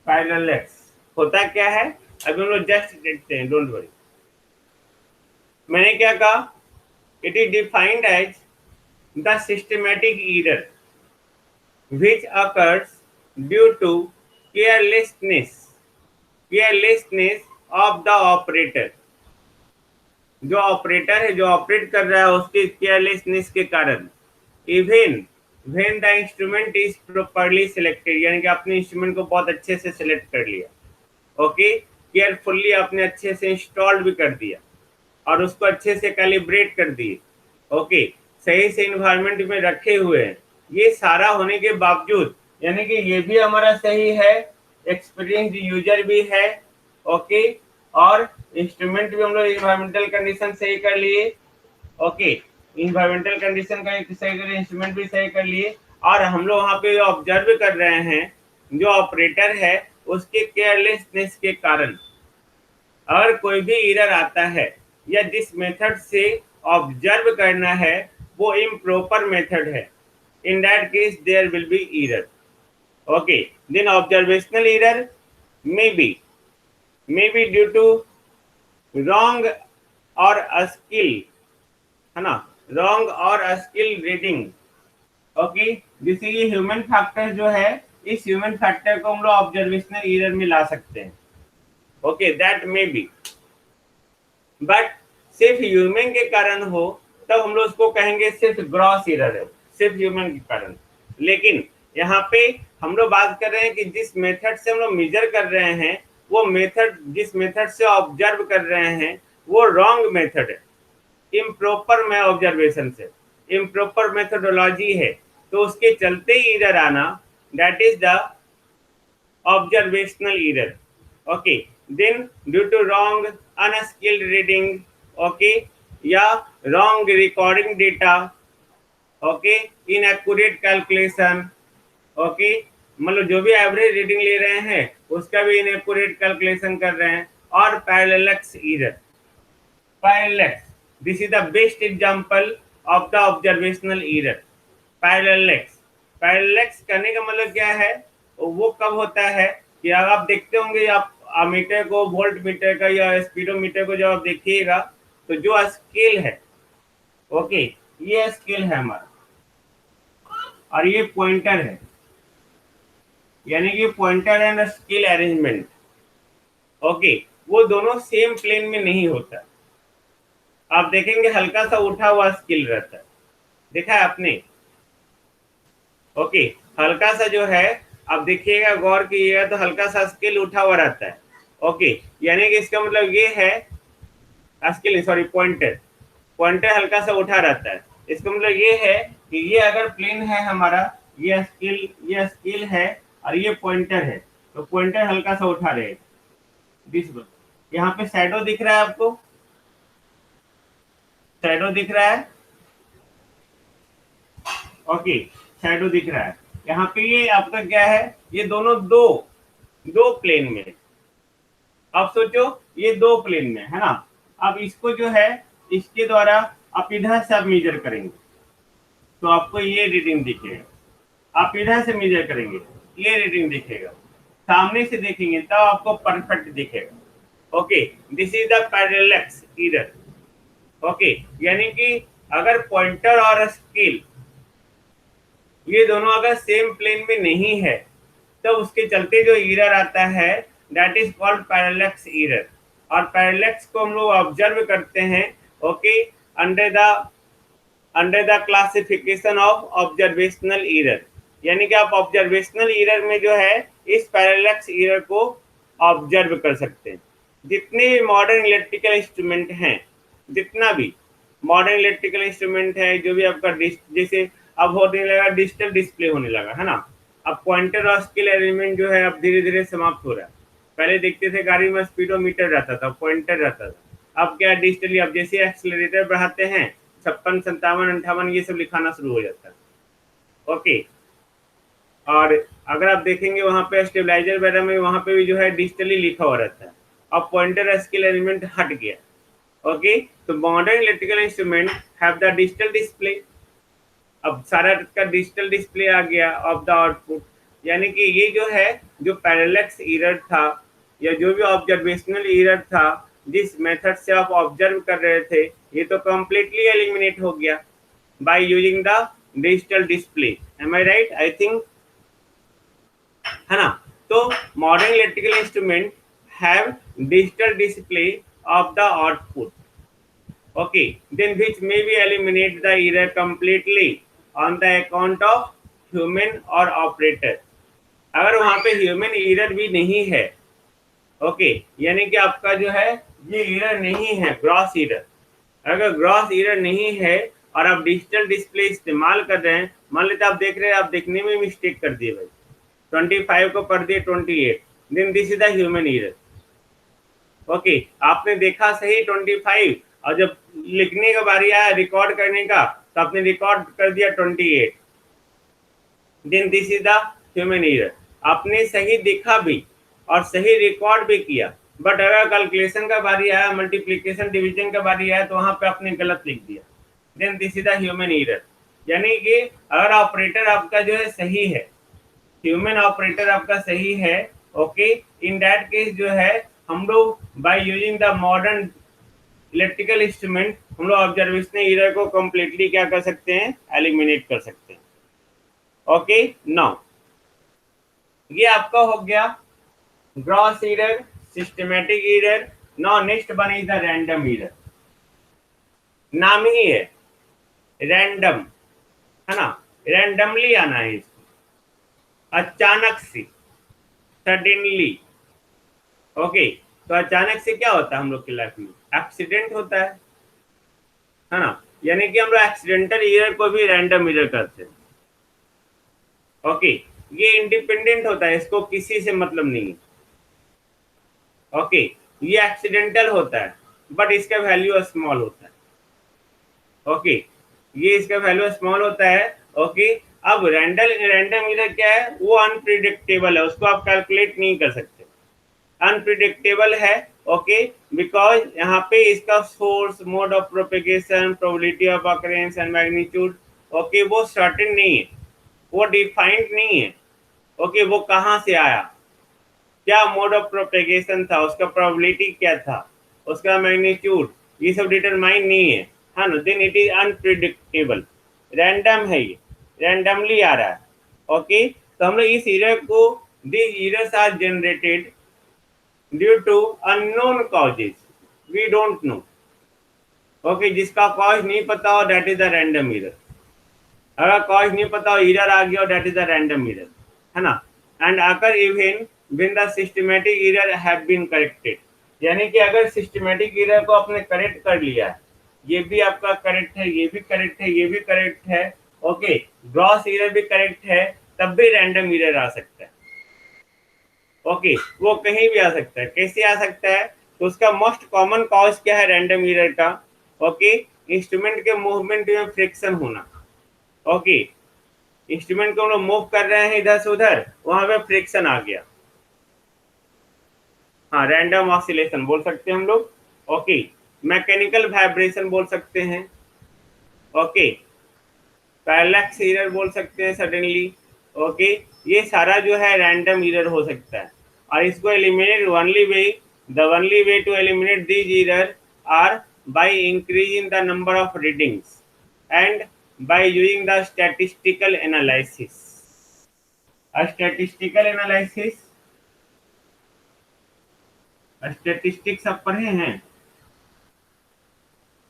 A: पैरेललेक्स होता क्या है अभी हम लोग जस्ट देखते हैं, डोंट वरी। मैंने क्या कहा, it is defined as the systematic error which occurs due to carelessness of the operator। जो ऑपरेटर है, जो ऑपरेट कर रहा है, उसके केयरलेसनेस के कारण, even when the instrument is properly selected, यानी कि आपने इंस्ट्रूमेंट को बहुत अच्छे से सिलेक्ट कर लिया, ओके, केयरफुल्ली आपने अच्छे से इंस्टॉल्ड भी कर दिया और उसको अच्छे से कैलिब्रेट कर दिए, ओके, सही से इन्वायरमेंट में रखे हुए हैं, ये सारा होने के बावजूद, यानी कि ये भी हमारा सही है, एक्सपीरियंस यूजर भी है, ओके, और इंस्ट्रूमेंट भी हम लोग इन्वायरमेंटल कंडीशन सही कर लिए, ओके, इन्वायरमेंटल कंडीशन का सही कर, इंस्ट्रूमेंट भी सही कर लिए, और हम लोग वहाँ पे ऑब्जर्व कर रहे हैं जो ऑपरेटर है उसके केयरलेसनेस के कारण अगर कोई भी एरर आता है या जिस मेथड से ऑब्जर्व करना है वो इम्प्रॉपर मेथड है, in that case there will be error, okay, then observational error may be due to wrong or a skill, है ना, wrong or a skill reading, okay, जैसे ये ह्यूमन फैक्टर जो है, इस ह्यूमन फैक्टर को हम लोग ऑब्जर्वेशनल एरर में ला सकते हैं, okay, that may be, but सिर्फ ह्यूमन के कारण हो तब हम लोग उसको कहेंगे सिर्फ ग्रॉस एरर है, सिर्फ ह्यूमन के कारण। लेकिन यहाँ पे हम लोग बात कर रहे हैं कि जिस मेथड से हम लोग मेजर कर रहे हैं, वो मेथड, जिस मेथड से ऑब्जर्व कर रहे हैं वो रॉन्ग मेथड है, इम्प्रॉपर में ऑब्जर्वेशन से, इम्प्रॉपर मेथोडोलॉजी है, तो उसके चलते ही एरर आना, that is the observational error, okay, then due to wrong unskilled reading, okay, या wrong recording data, okay, inaccurate calculation, okay, मतलब जो भी एवरेज रीडिंग ले रहे हैं उसका भी इनएक्यूरेट कैलकुलेशन कर रहे हैं, और parallax error, parallax, this is the best example of the observational error, parallax. Parallax करने का मतलब क्या है, वो कब होता है कि अगर आप देखते होंगे, आप मीटर को, वोल्ट मीटर का या स्पीडोमीटर को जब आप देखिएगा तो जो स्केल है, ओके, ये स्केल है हमारा और ये पॉइंटर है, यानी कि pointer and scale arrangement, okay, वो दोनों सेम प्लेन में नहीं होता। आप देखेंगे हल्का सा उठा हुआ स्केल रहता है, देखा है आपने, ओके, हल्का सा जो है, आप देखिएगा, गौर कीजिएगा तो हल्का सा स्केल उठा हुआ रहता है, ओके, यानी कि इसका मतलब ये है, स्केल सॉरी पॉइंटर, पॉइंटर हल्का सा उठा रहता है, इसका मतलब ये है कि ये अगर प्लेन है हमारा, ये स्केल है और ये पॉइंटर है, तो पॉइंटर हल्का सा उठा रहेगा। यहाँ पे शैडो दिख रहा है आपको, शैडो दिख रहा है, ओके, शैडो दिख रहा है यहाँ पे, ये आपका क्या है, ये दोनों दो प्लेन में, आप सोचो ये दो प्लेन में है ना, अब इसको जो है इसके द्वारा आप इधर से आप मेजर करेंगे तो आपको ये रीडिंग दिखेगा, आप इधर से मेजर करेंगे ये रीडिंग दिखेगा, सामने से देखेंगे तब आपको परफेक्ट दिखेगा, okay, this is the parallax error, okay, यानी कि अगर पॉइंटर और स्केल ये दोनों अगर सेम प्लेन में नहीं है तो उसके चलते जो एरर आता है दैट इज कॉल्ड पैरेललेक्स एरर, और पैरेललेक्स को हम लोग ऑब्जर्व करते हैं, okay, under the classification of observational error, यानी कि आप ऑब्जर्वेशनल एरर में जो है इस पैरेललेक्स एरर को ऑब्जर्व कर सकते हैं। जितने भी मॉडर्न इलेक्ट्रिकल इंस्ट्रूमेंट हैं, जितना भी मॉडर्न इलेक्ट्रिकल इंस्ट्रूमेंट है, जो भी आपका जैसे अब होने लगा डिजिटल डिस्प्ले होने लगा है ना, अब पॉइंटर और स्केल एलिमेंट जो है अब धीरे धीरे समाप्त हो रहा है, पहले देखते थे गाड़ी में स्पीडोमीटर रहता था, पॉइंटर रहता था। अब क्या डिजिटली, अब जैसे एक्सीलरेटर बढ़ाते हैं 56, 57, 58 ये सब लिखाना शुरू हो जाता है। ओके, और अगर आप देखेंगे वहां पे स्टेबलाइजर वगैरह में वहां पे भी जो है डिजिटली लिखा हुआ रहता है। अब पॉइंटर स्केल एलिमेंट हट गया। ओके, तो modern electrical instrument have the digital display. अब सारा का डिजिटल डिस्प्ले आ गया ऑफ द आउटपुट। यानी कि ये जो है, जो पैरेलक्स एरर था या जो भी ऑब्जर्वेशनल एरर था, जिस मेथड से आप ऑब्जर्व कर रहे थे, ये तो कंप्लीटली एलिमिनेट हो गया by using the digital display. Am I right? I think, है ना? तो modern electrical instrument have digital display of the output, okay, then which may be eliminate the error completely on the account of human or operator। अगर वहां पे human error भी नहीं है, okay, यानी कि आपका जो है ये एरर नहीं है, ग्रॉस एरर, अगर ग्रॉस एरर नहीं है और आप डिजिटल डिस्प्ले इस्तेमाल कर रहे हैं, मान लेते आप देख रहे हैं, आप देखने में मिस्टेक कर दिए भाई, 25 को पढ़ दिए 28, then this is the human error. Okay, आपने देखा सही 25, और जब लिखने का बारी आया रिकॉर्ड करने का, तो आपने रिकॉर्ड कर दिया 28, then this is the human error. आपने सही देखा भी और सही रिकॉर्ड भी किया, बट अगर कैलकुलेशन का बारी आया, मल्टीप्लिकेशन डिवीजन का बारी आया, तो वहां पे आपने गलत लिख दिया, then this is the human error. यानी कि अगर ऑपरेटर आपका जो है सही है, ह्यूमन ऑपरेटर आपका सही है, ओके, इन दैट केस जो है हम लोग bye using the modern electrical instrument हम लोग ऑब्जर्वेशनल एरर को कंप्लीटली क्या कर सकते हैं, एलिमिनेट कर सकते हैं। ओके, नाउ ये आपका हो गया gross error, systematic error. Now next one is the random error. नाम ही है रैंडम, है ना, रैंडमली आना है इसको, अचानक से, सडनली। ओके, तो अचानक से क्या होता है हम लोग की लाइफ में, एक्सीडेंट होता है ना, यानी कि हम लोग एक्सीडेंटल एरर को भी रैंडम एरर करते हैं। ओके, ये इंडिपेंडेंट होता है, इसको किसी से मतलब नहीं है। ओके, ये एक्सीडेंटल होता है बट इसका वैल्यू स्मॉल होता है। ओके, ये इसका वैल्यू स्मॉल होता है। ओके, अब रैंडम एरर क्या है, वो अनप्रिडिक्टेबल है, उसको आप कैलकुलेट नहीं कर सकते, अनप्रिडिक्टेबल है। ओके, बिकॉज यहाँ पे इसका source, mode of propagation, probability of occurrence and magnitude, okay, वो सर्टेन नहीं है, वो डिफाइंड नहीं है। ओके, वो कहाँ से आया, क्या मोड ऑफ प्रोपेगेशन था, उसका प्रोबेबिलिटी क्या था, उसका मैग्नीट्यूड, ये सब डिटरमाइन नहीं है, हाँ ना, then it is unpredictable, random है, ये रैंडमली आ रहा है। ओके, तो हम लोग इस एरर को, this errors are generated due to unknown causes, we don't know. Okay, जिसका कॉज नहीं पता हो that is the random error. अगर कॉज नहीं पता हो, एरर आ गया, that is the random error, है ना। एंड अगर even when the systematic error have been corrected, यानी कि अगर सिस्टमैटिक एरर को आपने करेक्ट कर लिया है, ये भी आपका करेक्ट है, ये भी करेक्ट है, ये भी करेक्ट है, ओके, ग्रॉस एरर भी करेक्ट है, तब भी रैंडम एरर आ सकता है। ओके, वो कहीं भी आ सकता है, कैसे आ सकता है, तो उसका मोस्ट कॉमन कॉज क्या है रैंडम एरर का, ओके, इंस्ट्रूमेंट के मूवमेंट में फ्रिक्शन होना। ओके, इंस्ट्रूमेंट को हम लोग मूव कर रहे हैं इधर से उधर, वहां पे फ्रिक्शन आ गया, हाँ, रैंडम ऑसिलेशन बोल सकते हैं हम लोग। ओके, मैकेनिकल वाइब्रेशन बोल सकते हैं। ओके, पैरेलक्स एरर बोल सकते हैं सडनली। ओके, ये सारा जो है रैंडम एरर हो सकता है, और इसको eliminate only way to eliminate these error are by increasing the number of readings and by using the statistical analysis. Statistical analysis, statistics आप पढ़े हैं,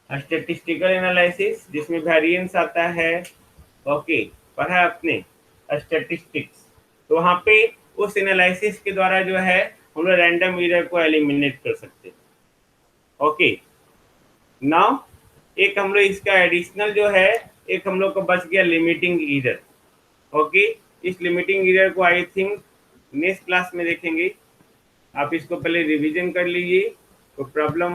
A: स्टैटिस्टिकल एनालिसिस जिसमें वेरिएंस आता है। ओके, पढ़ा आपने स्टैटिस्टिक्स, तो वहाँ पे उस एनालिसिस के द्वारा जो है हम लोग रैंडम एरर को एलिमिनेट कर सकते हैं। ओके, नाउ एक हम लोग इसका एडिशनल जो है, एक हम लोग को बच गया लिमिटिंग एरर। ओके, इस लिमिटिंग एरर को आई थिंक नेक्स्ट क्लास में देखेंगे। आप इसको पहले रिवीजन कर लीजिए, कोई प्रॉब्लम